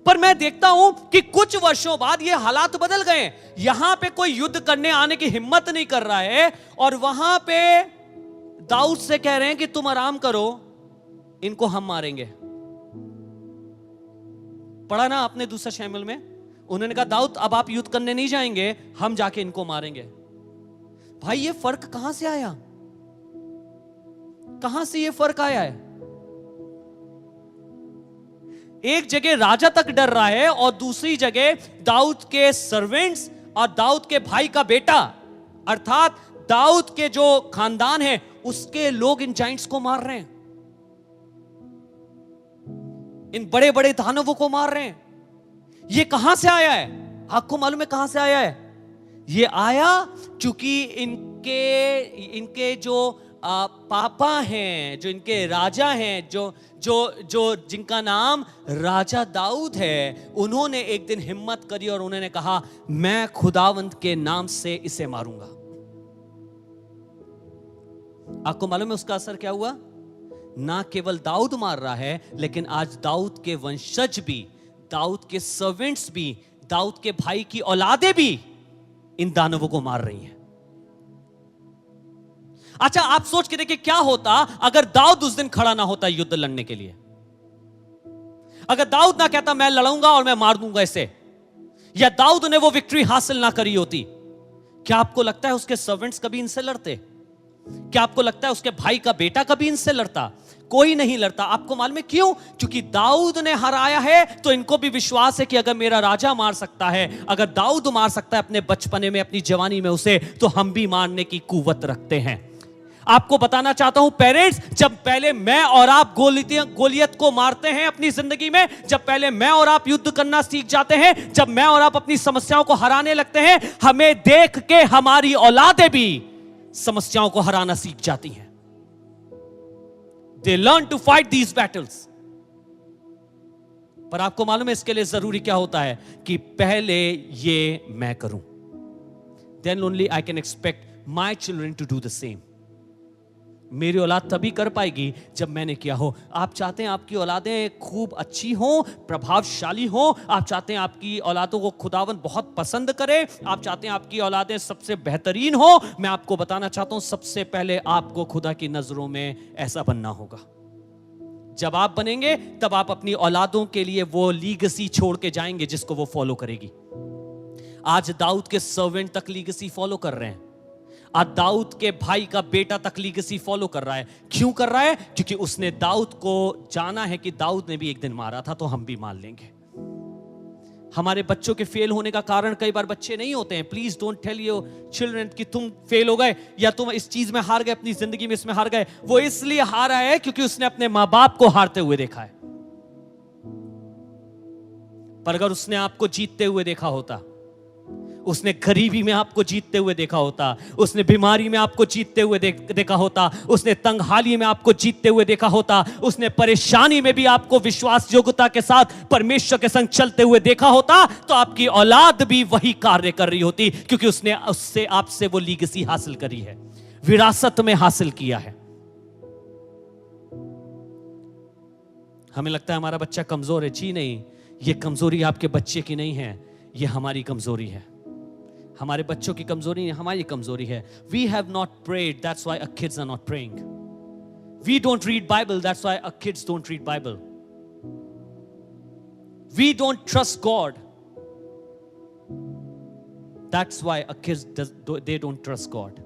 पर मैं देखता हूं कि कुछ वर्षों बाद ये हालात बदल गए। यहां पे कोई युद्ध करने आने की हिम्मत नहीं कर रहा है, और वहां पे दाऊद से कह रहे हैं कि तुम आराम करो, इनको हम मारेंगे। पढ़ा ना आपने दूसरा शमूएल में? उन्होंने कहा, दाऊद अब आप युद्ध करने नहीं जाएंगे, हम जाके इनको मारेंगे। भाई ये फर्क कहां से आया? कहां से ये फर्क आया है? एक जगह राजा तक डर रहा है और दूसरी जगह दाऊद के सर्वेंट्स और दाऊद के भाई का बेटा, अर्थात दाऊद के जो खानदान है उसके लोग इन जाइंट्स को मार रहे हैं, इन बड़े बड़े दानवों को मार रहे हैं। ये कहां से आया है? आपको मालूम है कहां से आया है? ये आया क्योंकि इनके जो पापा हैं, जो इनके राजा हैं, जो जिनका नाम राजा दाऊद है, उन्होंने एक दिन हिम्मत करी और उन्होंने कहा, मैं खुदावंद के नाम से इसे मारूंगा। आपको मालूम है उसका असर क्या हुआ? ना केवल दाऊद मार रहा है, लेकिन आज दाऊद के वंशज भी, दाऊद के सर्वेंट्स भी, दाऊद के भाई की औलादें भी इन दानवों को मार रही हैं। अच्छा, आप सोच के देखिए क्या होता अगर दाऊद उस दिन खड़ा ना होता युद्ध लड़ने के लिए। अगर दाऊद ना कहता मैं लड़ूंगा और मैं मार दूंगा इसे, या दाऊद ने वो विक्ट्री हासिल ना करी होती, क्या आपको लगता है उसके सर्वेंट्स कभी इनसे लड़ते? क्या आपको लगता है उसके भाई का बेटा कभी इनसे लड़ता? कोई नहीं लड़ता। आपको मालूम है क्यों? क्योंकि दाऊद ने हराया है, तो इनको भी विश्वास है कि अगर मेरा राजा मार सकता है, अगर दाऊद मार सकता है अपने बचपने में, अपनी जवानी में उसे, तो हम भी मारने की कुव्वत रखते हैं। आपको बताना चाहता हूं पेरेंट्स, जब पहले मैं और आप गोलियत को मारते हैं अपनी जिंदगी में, जब पहले मैं और आप युद्ध करना सीख जाते हैं, जब मैं और आप अपनी समस्याओं को हराने लगते हैं, हमें देख के हमारी औलादें भी समस्याओं को हराना सीख जाती हैं। They learn to fight these battles. पर आपको मालूम है इसके लिए जरूरी क्या होता है? कि पहले ये मैं करूं, then only I can expect my children to do the same. मेरी औलाद तभी कर पाएगी जब मैंने किया हो। आप चाहते हैं आपकी औलादें खूब अच्छी हों, प्रभावशाली हों, आप चाहते हैं आपकी औलादों को खुदावन बहुत पसंद करे, आप चाहते हैं आपकी औलादें सबसे बेहतरीन हो, मैं आपको बताना चाहता हूं सबसे पहले आपको खुदा की नजरों में ऐसा बनना होगा। जब आप बनेंगे तब आप अपनी औलादों के लिए वो लीगेसी छोड़ के जाएंगे जिसको वो फॉलो करेगी। आज दाऊद के सर्वेंट तक लीगेसी फॉलो कर रहे हैं। आज दाऊद के भाई का बेटा तक लीगेसी फॉलो कर रहा है। क्यों कर रहा है? क्योंकि उसने दाऊद को जाना है कि दाऊद ने भी एक दिन मारा था, तो हम भी मार लेंगे। हमारे बच्चों के फेल होने का कारण कई बार बच्चे नहीं होते हैं। Please don't tell your children कि तुम फेल हो गए या तुम इस चीज में हार गए, अपनी जिंदगी में इसमें हार गए। वो इसलिए हारा है क्योंकि उसने अपने मां बाप को हारते हुए देखा है। पर अगर उसने आपको जीतते हुए देखा होता, उसने गरीबी में आपको जीतते हुए देखा होता, उसने बीमारी में आपको जीतते हुए देखा होता, उसने तंगहाली में आपको जीतते हुए देखा होता, उसने परेशानी में भी आपको विश्वास योग्यता के साथ परमेश्वर के संग चलते हुए देखा होता, तो आपकी औलाद भी वही कार्य कर रही होती, क्योंकि उसने उससे आपसे वो लीगेसी हासिल करी है, विरासत में हासिल किया है। हमें लगता है हमारा बच्चा कमजोर है। जी नहीं, ये कमजोरी आपके बच्चे की नहीं है, ये हमारी कमजोरी है। हमारे बच्चों की कमजोरी नहीं, हमारी कमजोरी है। We have not prayed, that's why our kids are not praying. We don't read Bible, that's why our kids don't read Bible. We don't trust God, that's why our kids they don't trust God.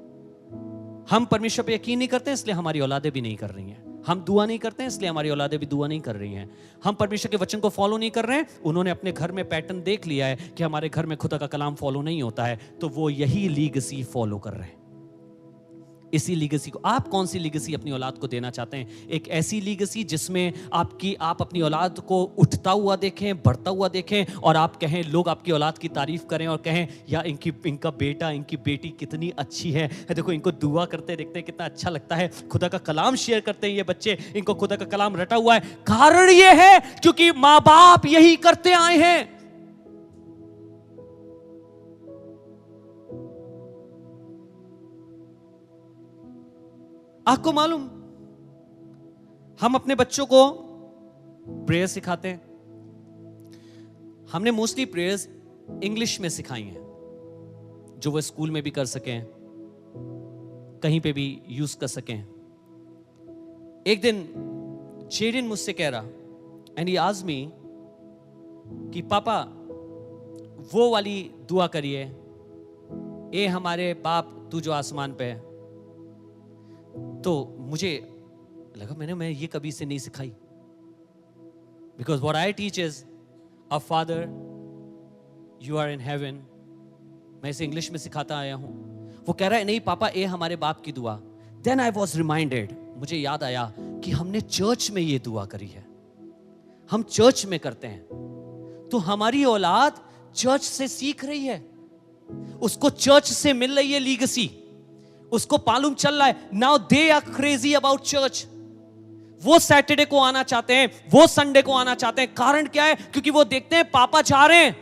हम परमेश्वर पे यकीन नहीं करते, इसलिए हमारी औलादें भी नहीं कर रही हैं। हम दुआ नहीं करते हैं, इसलिए हमारी औलादें भी दुआ नहीं कर रही हैं। हम परमेश्वर के वचन को फॉलो नहीं कर रहे हैं, उन्होंने अपने घर में पैटर्न देख लिया है कि हमारे घर में खुदा का कलाम फॉलो नहीं होता है, तो वो यही लीगेसी फॉलो कर रहे हैं। इसी लीगेसी को आप कौन सी लीगेसी अपनी औलाद को देना चाहते हैं? एक ऐसी लीगेसी जिसमें आप अपनी औलाद को उठता हुआ देखें, बढ़ता हुआ देखें, और आप कहें, लोग आपकी औलाद की तारीफ करें और कहें, या इनका बेटा, इनकी बेटी कितनी अच्छी है, देखो इनको दुआ करते देखते हैं कितना अच्छा लगता है, खुदा का कलाम शेयर करते हैं ये बच्चे, इनको खुदा का कलाम रटा हुआ है। कारण ये है क्योंकि माँ बाप यही करते आए हैं। आपको मालूम, हम अपने बच्चों को प्रेयर सिखाते हैं। हमने मोस्टली प्रेयर्स इंग्लिश में सिखाई हैं, जो वो स्कूल में भी कर सकें, कहीं पे भी यूज कर सकें। एक दिन जेरिन मुझसे कह रहा, एंड ही आस्क्ड मी कि पापा वो वाली दुआ करिए, ए हमारे बाप तू जो आसमान पे है। तो मुझे लगा, मैं ये कभी से नहीं सिखाई, because what I teach is a father you are in heaven. मैं इसे इंग्लिश में सिखाता आया हूं। वो कह रहा है नहीं पापा, ए हमारे बाप की दुआ। देन आई वॉज रिमाइंडेड, मुझे याद आया कि हमने चर्च में ये दुआ करी है, हम चर्च में करते हैं। तो हमारी औलाद चर्च से सीख रही है, उसको चर्च से मिल रही है लीगेसी, उसको मालूम चल रहा है। Now they are crazy about church. वो सैटरडे को आना चाहते हैं, वो संडे को आना चाहते हैं। कारण क्या है? क्योंकि वो देखते हैं पापा जा रहे हैं,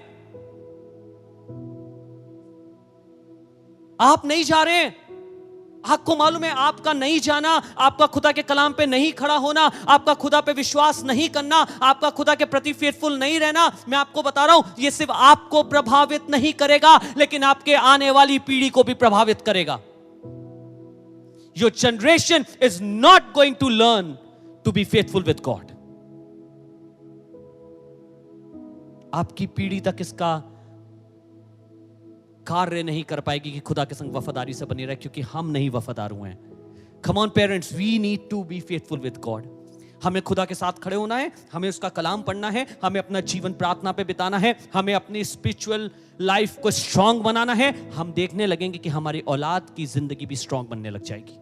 आप नहीं जा रहे हैं। आपको मालूम है, आपका नहीं जाना, आपका खुदा के कलाम पे नहीं खड़ा होना, आपका खुदा पे विश्वास नहीं करना, आपका खुदा के प्रति फेथफुल नहीं रहना, मैं आपको बता रहा हूं, ये सिर्फ आपको प्रभावित नहीं करेगा, लेकिन आपके आने वाली पीढ़ी को भी प्रभावित करेगा। Your generation is not going to learn to be faithful with God. आपकी पीढ़ी तक इसका कार्य नहीं कर पाएगी कि खुदा के संग वफादारी से बनी रहे, क्योंकि हम नहीं वफादार हुए हैं। Come on parents, we need to be faithful with God. हमें खुदा के साथ खड़े होना है, हमें उसका कलाम पढ़ना है, हमें अपना जीवन प्रार्थना पे बिताना है, हमें अपनी स्पिरिचुअल लाइफ को स्ट्रांग बनाना है। हम देखने लगेंगे कि हमारी औलाद की जिंदगी भी स्ट्रांग बनने लग जाएगी।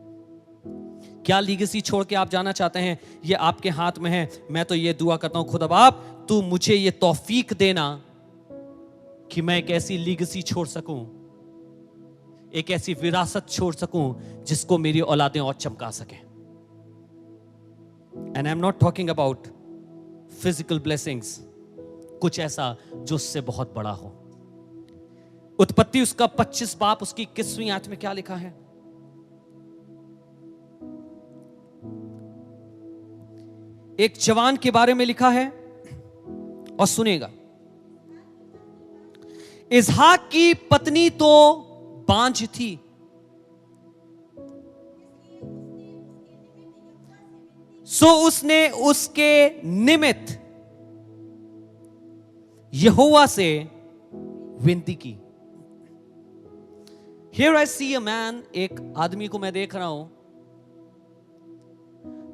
क्या लीगेसी छोड़ के आप जाना चाहते हैं? ये आपके हाथ में है। मैं तो ये दुआ करता हूं, खुदा बाप तू मुझे ये तौफीक देना कि मैं एक ऐसी लीगेसी छोड़ सकूं, एक ऐसी विरासत छोड़ सकूं जिसको मेरी औलादें और चमका सकें। And I am not talking about physical blessings, कुछ ऐसा जो उससे बहुत बड़ा हो। उत्पत्ति उसका 25 बाप उसकी 21वीं आयत में क्या लिखा है? एक जवान के बारे में लिखा है, और सुनेगा। इसहाक की पत्नी तो बांझ थी, सो उसने उसके निमित्त यहोवा से विनती की। Here I see a man, एक आदमी को मैं देख रहा हूं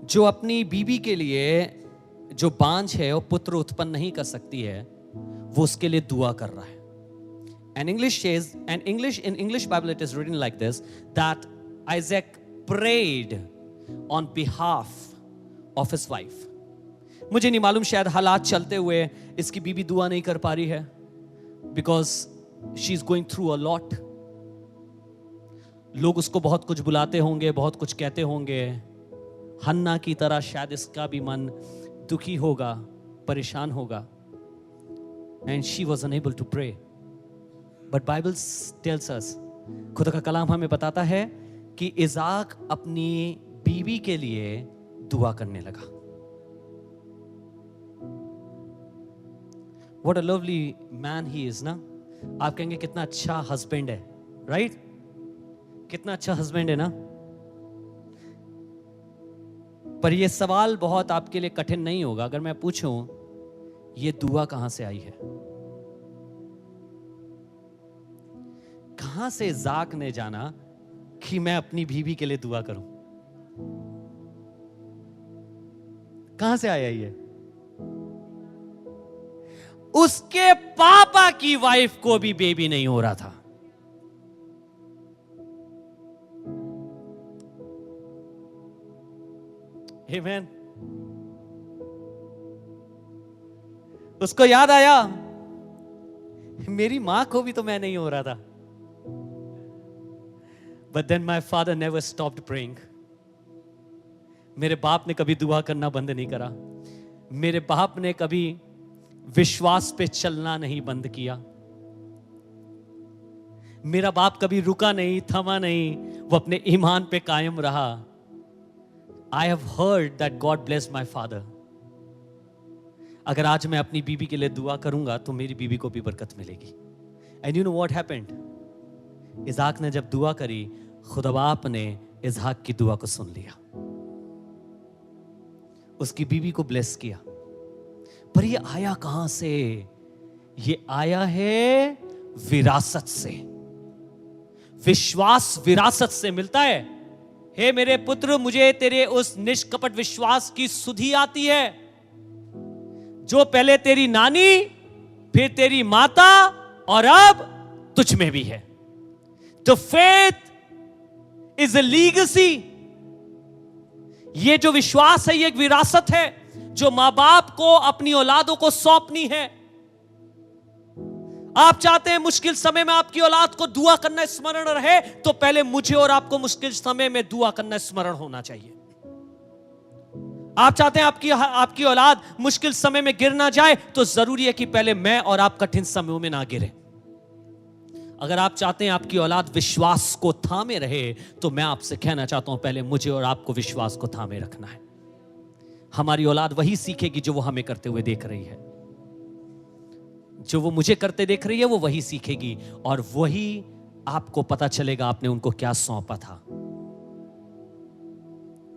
जो अपनी बीबी के लिए जो बांझ है और पुत्र उत्पन्न नहीं कर सकती है, वो उसके लिए दुआ कर रहा है. And English says, and in English Bible it is written like this, that Isaac prayed on behalf of his wife. मुझे नहीं मालूम, शायद हालात चलते हुए इसकी बीबी दुआ नहीं कर पा रही है, because she is going through a lot. लोग उसको बहुत कुछ बुलाते होंगे, बहुत कुछ कहते होंगे. हन्ना की तरह शायद इसका भी मन दुखी होगा, परेशान होगा. And she was unable to pray. But Bible tells us, खुदा का कलाम हमें बताता है कि इज़ाक अपनी बीवी के लिए दुआ करने लगा. What a lovely man he is, ना? आप कहेंगे कितना अच्छा हस्बैंड है, राइट? कितना अच्छा हस्बैंड है ना? पर यह सवाल बहुत आपके लिए कठिन नहीं होगा अगर मैं पूछूं, ये दुआ कहां से आई है? कहां से इज़ाक ने जाना कि मैं अपनी बीवी के लिए दुआ करूं? कहां से आया ये? उसके पापा की वाइफ को भी बेबी नहीं हो रहा था. आमेन. उसको याद आया, मेरी मां को भी तो मैं नहीं हो रहा था. But then my father never stopped praying. मेरे बाप ने कभी दुआ करना बंद नहीं करा. मेरे बाप ने कभी विश्वास पे चलना नहीं बंद किया. मेरा बाप कभी रुका नहीं, थमा नहीं, वो अपने ईमान पे कायम रहा. I have heard that God blessed my father. अगर आज मैं अपनी बीवी के लिए दुआ करूंगा तो मेरी बीवी को भी बरकत मिलेगी. And you know what happened? इज़ाक ने जब दुआ करी, खुदा बाप ने इज़ाक की दुआ को सुन लिया, उसकी बीवी को ब्लेस किया. पर ये आया कहां से? ये आया है विरासत से. विश्वास विरासत से मिलता है. हे मेरे पुत्र, मुझे तेरे उस निष्कपट विश्वास की सुधि आती है जो पहले तेरी नानी, फिर तेरी माता और अब तुझ में भी है. तो फेथ इज अ लीगेसी. ये जो विश्वास है, ये एक विरासत है जो मां बाप को अपनी औलादों को सौंपनी है. आप चाहते हैं मुश्किल समय में आपकी औलाद को दुआ करना स्मरण रहे, तो पहले मुझे और आपको मुश्किल समय में दुआ करना स्मरण होना चाहिए. आप चाहते हैं आपकी औलाद मुश्किल समय में गिर ना जाए, तो जरूरी है कि पहले मैं और आप कठिन समयों में ना गिरे. अगर आप चाहते हैं आपकी औलाद विश्वास को थामे रहे, तो मैं आपसे कहना चाहता हूं, पहले मुझे और आपको विश्वास को थामे रखना है. हमारी औलाद वही सीखेगी जो वो हमें करते हुए देख रही है. जो वो मुझे करते देख रही है, वो वही सीखेगी, और वही आपको पता चलेगा आपने उनको क्या सौंपा था,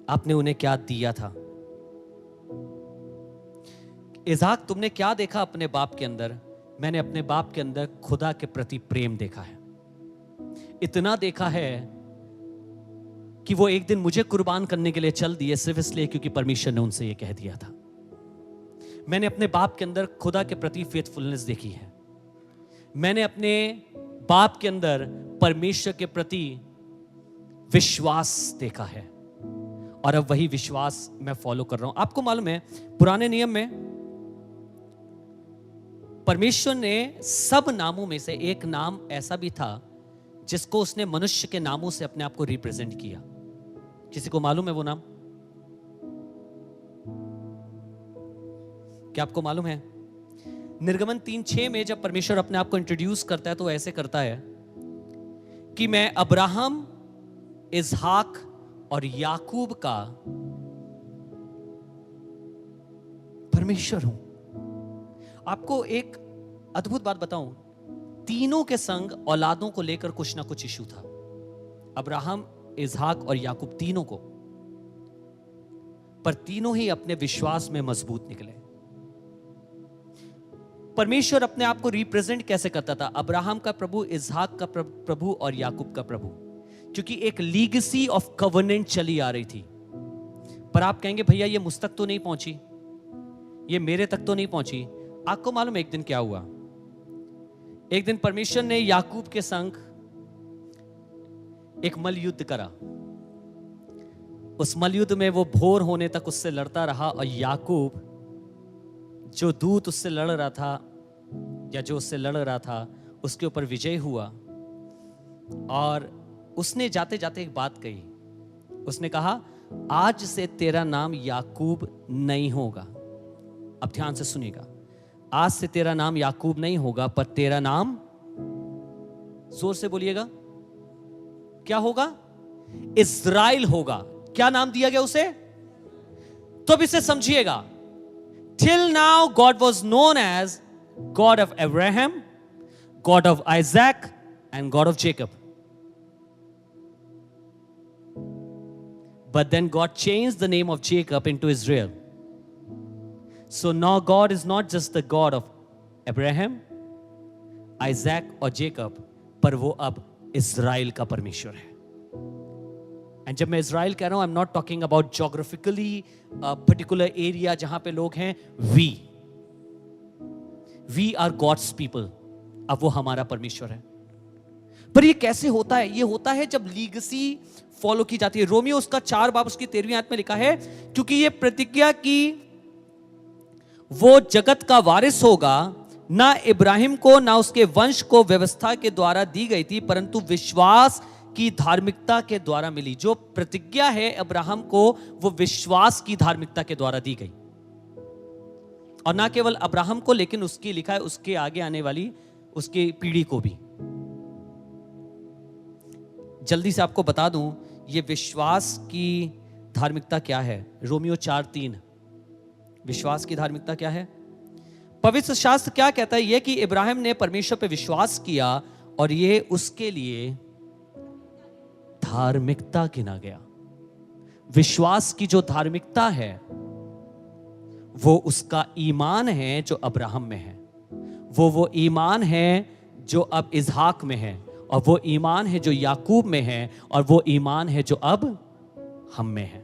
आपने उन्हें क्या दिया था. इज़ाक, तुमने क्या देखा अपने बाप के अंदर? मैंने अपने बाप के अंदर खुदा के प्रति प्रेम देखा है. इतना देखा है कि वो एक दिन मुझे कुर्बान करने के लिए चल दिए, सिर्फ इसलिए क्योंकि परमेश्वर ने उनसे ये कह दिया था. मैंने अपने बाप के अंदर खुदा के प्रति फेथफुलनेस देखी है. मैंने अपने बाप के अंदर परमेश्वर के प्रति विश्वास देखा है, और अब वही विश्वास मैं फॉलो कर रहा हूं. आपको मालूम है, पुराने नियम में परमेश्वर ने सब नामों में से एक नाम ऐसा भी था जिसको उसने मनुष्य के नामों से अपने आप को रिप्रेजेंट किया. किसी को मालूम है वो नाम? क्या आपको मालूम है? निर्गमन 3:6 में जब परमेश्वर अपने आप को इंट्रोड्यूस करता है, तो ऐसे करता है कि मैं अब्राहम, इसहाक और याकूब का परमेश्वर हूं. आपको एक अद्भुत बात बताऊं, तीनों के संग औलादों को लेकर कुछ ना कुछ इशू था. अब्राहम, इसहाक और याकूब, तीनों को. पर तीनों ही अपने विश्वास में मजबूत निकले. परमेश्वर अपने आप को रिप्रेजेंट कैसे करता था? अब्राहम का प्रभु, इसहाक का प्रभु और याकूब का प्रभु, क्योंकि एक लीगेसी ऑफ कवर्नेंट चली आ रही थी। पर आप कहेंगे भैया ये मुझ तक तो नहीं पहुंची, ये मेरे तक तो नहीं पहुंची। आपको मालूम है एक दिन क्या हुआ? एक दिन परमेश्वर ने याकूब के संग एक मल युद्ध करा। उस मल युद्ध में वो भोर होने तक उससे लड़ता रहा, और याकूब, जो दूत उससे लड़ रहा था या जो उससे लड़ रहा था, उसके ऊपर विजय हुआ। और उसने जाते जाते एक बात कही। उसने कहा, आज से तेरा नाम याकूब नहीं होगा। अब ध्यान से सुनिएगा, आज से तेरा नाम याकूब नहीं होगा, पर तेरा नाम, जोर से बोलिएगा, क्या होगा? इस्राएल होगा। क्या नाम दिया गया उसे? तो अब इसे समझिएगा। Till now God was known as God of Abraham, God of Isaac and God of Jacob. But then God changed the name of Jacob into Israel. So now God is not just the God of Abraham, Isaac और Jacob, पर वो अब इज़राइल का परमेश्वर है। एंड जब मैं इज़राइल कह रहा हूं, I am not talking about geographically particular area जहां पे लोग हैं। We are God's people. अब वो हमारा परमेश्वर है। पर ये कैसे होता है? ये होता है जब लीगेसी फॉलो की जाती है। रोमियो उसका 4 बाब उसकी 13वीं आयत में लिखा है, क्योंकि ये प्रतिज्ञा की वो जगत का वारिस होगा, ना इब्राहिम को ना उसके वंश को व्यवस्था के द्वारा दी गई थी, परंतु विश्वास की धार्मिकता के द्वारा मिली। जो प्रतिज्ञा है अब्राहम को, वो विश्वास की धार्मिकता के द्वारा दी गई। और ना केवल अब्राहम को, लेकिन उसकी लिखा है उसके आगे आने वाली उसकी पीढ़ी को भी। जल्दी से आपको बता दूं, ये विश्वास की धार्मिकता क्या है? रोमियो 4:3। विश्वास की धार्मिकता क्या है? पवित्र शास्त्र क्या कहता है? यह कि इब्राहिम ने परमेश्वर पे विश्वास किया और ये उसके लिए धार्मिकता गिना गया। विश्वास की जो धार्मिकता है वो उसका ईमान है जो अब्राहम में है, वो ईमान है जो अब इसहाक में है, और वो ईमान है जो याकूब में है, और वो ईमान है जो अब हम में है।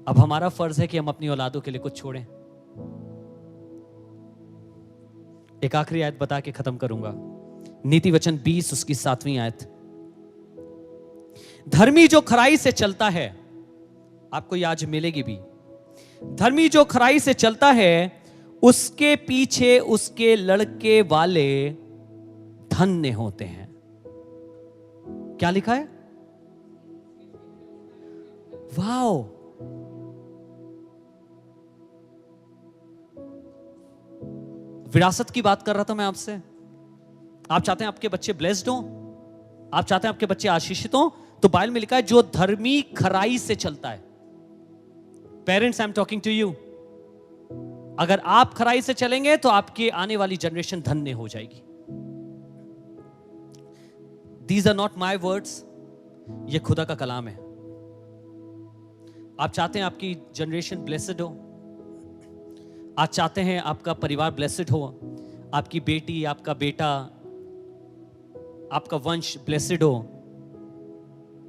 अब हमारा फर्ज है कि हम अपनी औलादों के लिए कुछ छोड़ें। एक आखिरी आयत बता के खत्म करूंगा। नीति वचन 20 उसकी 7वीं आयत। धर्मी जो खराई से चलता है, आपको ये आज मिलेगी भी, धर्मी जो खराई से चलता है उसके पीछे उसके लड़के वाले धन्य होते हैं। क्या लिखा है? वाओ! विरासत की बात कर रहा था मैं आपसे। आप चाहते हैं आपके बच्चे ब्लेस्ड हो, आप चाहते हैं आपके बच्चे आशीषित हो, तो बाइबल में लिखा है जो धर्मी खराई से चलता है। Parents, I am talking to you. अगर आप खराई से चलेंगे तो आपकी आने वाली जनरेशन धन्य हो जाएगी। These are not my words, ये खुदा का कलाम है। आप चाहते हैं आपकी जनरेशन ब्लेस्ड हो, आप चाहते हैं आपका परिवार ब्लेस्ड हो, आपकी बेटी, आपका बेटा, आपका वंश ब्लेस्ड हो,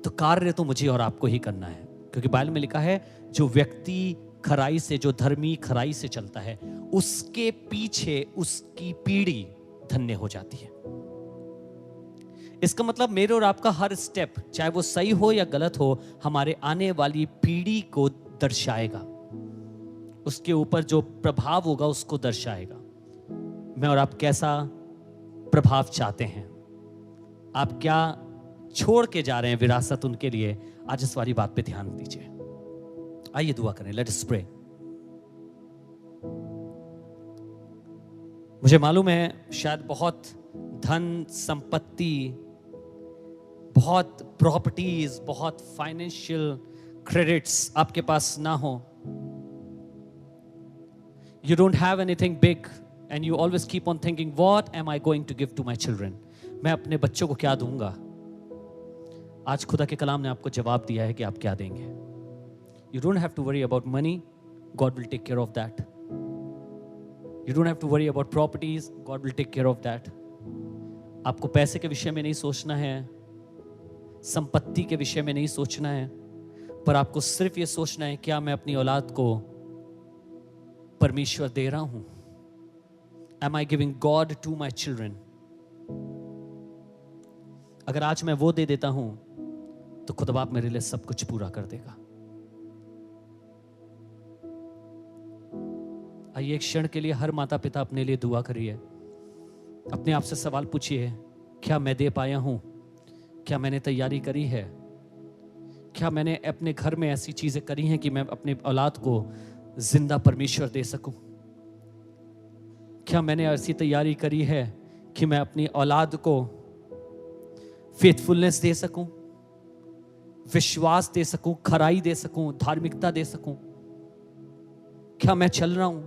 तो कार्य तो मुझे और आपको ही करना है। क्योंकि बाइबल में लिखा है जो व्यक्ति खराई से, जो धर्मी खराई से चलता है, उसके पीछे उसकी पीढ़ी धन्य हो जाती है। इसका मतलब मेरे और आपका हर स्टेप, चाहे वो सही हो या गलत हो, हमारे आने वाली पीढ़ी को दर्शाएगा। उसके ऊपर जो प्रभाव होगा उसको दर्शाएगा। मैं और आप कैसा प्रभाव चाहते हैं, आप क्या छोड़ के जा रहे हैं विरासत उनके लिए, आज इस वाली बात पे ध्यान दीजिए। आइए दुआ करें। Let us pray. मुझे मालूम है शायद बहुत धन संपत्ति, बहुत प्रॉपर्टीज, बहुत फाइनेंशियल क्रेडिट्स आपके पास ना हो। You don't have anything big and you always keep on thinking, what am I going to give to my children? मैं अपने बच्चों को क्या दूंगा? आज खुदा के कलाम ने आपको जवाब दिया है कि आप क्या देंगे। You don't have to worry about money. God will take care of that. You don't have to worry about properties. God will take care of that. आपको पैसे के विषय में नहीं सोचना है, संपत्ति के विषय में नहीं सोचना है, पर आपको सिर्फ ये सोचना है क्या मैं अपनी औलाद को परमेश्वर दे रहा हूं? Am I giving God to my children? अगर आज मैं वो दे देता हूं तो खुदा बाप मेरे लिए सब कुछ पूरा कर देगा। आइए एक क्षण के लिए हर माता पिता अपने लिए दुआ करिए। अपने आप से सवाल पूछिए, क्या मैं दे पाया हूं? क्या मैंने तैयारी करी है? क्या मैंने अपने घर में ऐसी चीजें करी हैं कि मैं अपने औलाद को जिंदा परमेश्वर दे सकूं? क्या मैंने ऐसी तैयारी करी है कि मैं अपनी औलाद को फेथफुलनेस दे सकूं, विश्वास दे सकूं, खराई दे सकूं, धार्मिकता दे सकूं? क्या मैं चल रहा हूं?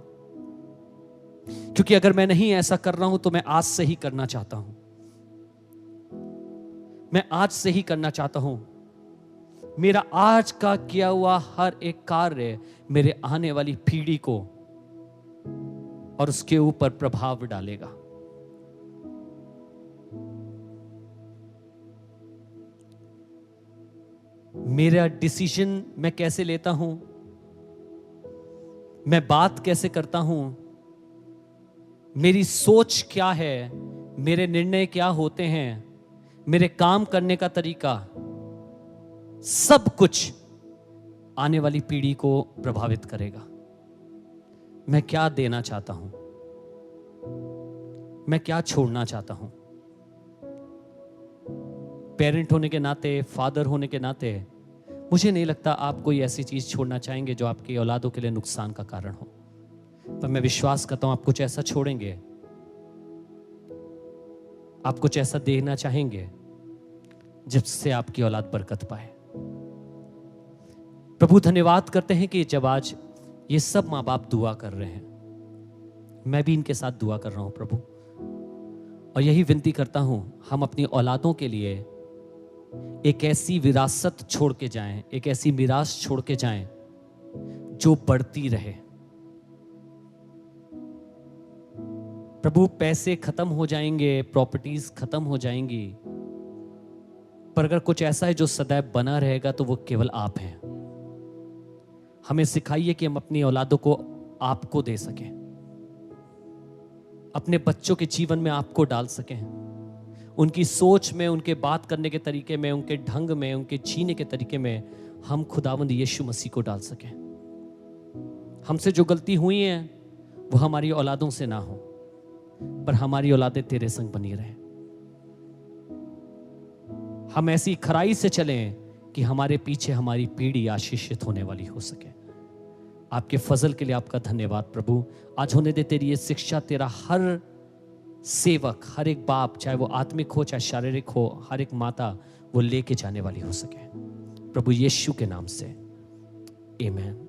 क्योंकि अगर मैं नहीं ऐसा कर रहा हूं तो मैं आज से ही करना चाहता हूं। मैं आज से ही करना चाहता हूं। मेरा आज का किया हुआ हर एक कार्य मेरे आने वाली पीढ़ी को और उसके ऊपर प्रभाव डालेगा। मेरा डिसीजन मैं कैसे लेता हूं, मैं बात कैसे करता हूं, मेरी सोच क्या है, मेरे निर्णय क्या होते हैं, मेरे काम करने का तरीका, सब कुछ आने वाली पीढ़ी को प्रभावित करेगा। मैं क्या देना चाहता हूं, मैं क्या छोड़ना चाहता हूं। पेरेंट होने के नाते, फादर होने के नाते मुझे नहीं लगता आप कोई ऐसी चीज छोड़ना चाहेंगे जो आपकी औलादों के लिए नुकसान का कारण हो, पर मैं विश्वास करता हूं आप कुछ ऐसा छोड़ेंगे, आप कुछ ऐसा देना चाहेंगे जिससे आपकी औलाद बरकत पाए। प्रभु धन्यवाद करते हैं कि जब आज ये सब माँ बाप दुआ कर रहे हैं, मैं भी इनके साथ दुआ कर रहा हूं प्रभु, और यही विनती करता हूं हम अपनी औलादों के लिए एक ऐसी विरासत छोड़ के जाएं, एक ऐसी मीरास छोड़ के जाएं जो बढ़ती रहे। प्रभु पैसे खत्म हो जाएंगे, प्रॉपर्टीज खत्म हो जाएंगी, पर अगर कुछ ऐसा है जो सदैव बना रहेगा तो वो केवल आप हैं। हमें सिखाइए कि हम अपनी औलादों को आपको दे सकें, अपने बच्चों के जीवन में आपको डाल सकें, उनकी सोच में, उनके बात करने के तरीके में, उनके ढंग में, उनके जीने के तरीके में हम खुदावंद यीशु मसीह को डाल सकें। हमसे जो गलती हुई है वो हमारी औलादों से ना हो, पर हमारी औलादें तेरे संग बनी रहे। हम ऐसी खराई से चलें कि हमारे पीछे हमारी पीढ़ी आशीषित होने वाली हो सके। आपके फजल के लिए आपका धन्यवाद प्रभु। आज होने दे तेरी ये शिक्षा, तेरा हर सेवक, हर एक बाप, चाहे वो आत्मिक हो चाहे शारीरिक हो, हर एक माता वो लेके जाने वाली हो सके प्रभु यीशु के नाम से, आमीन।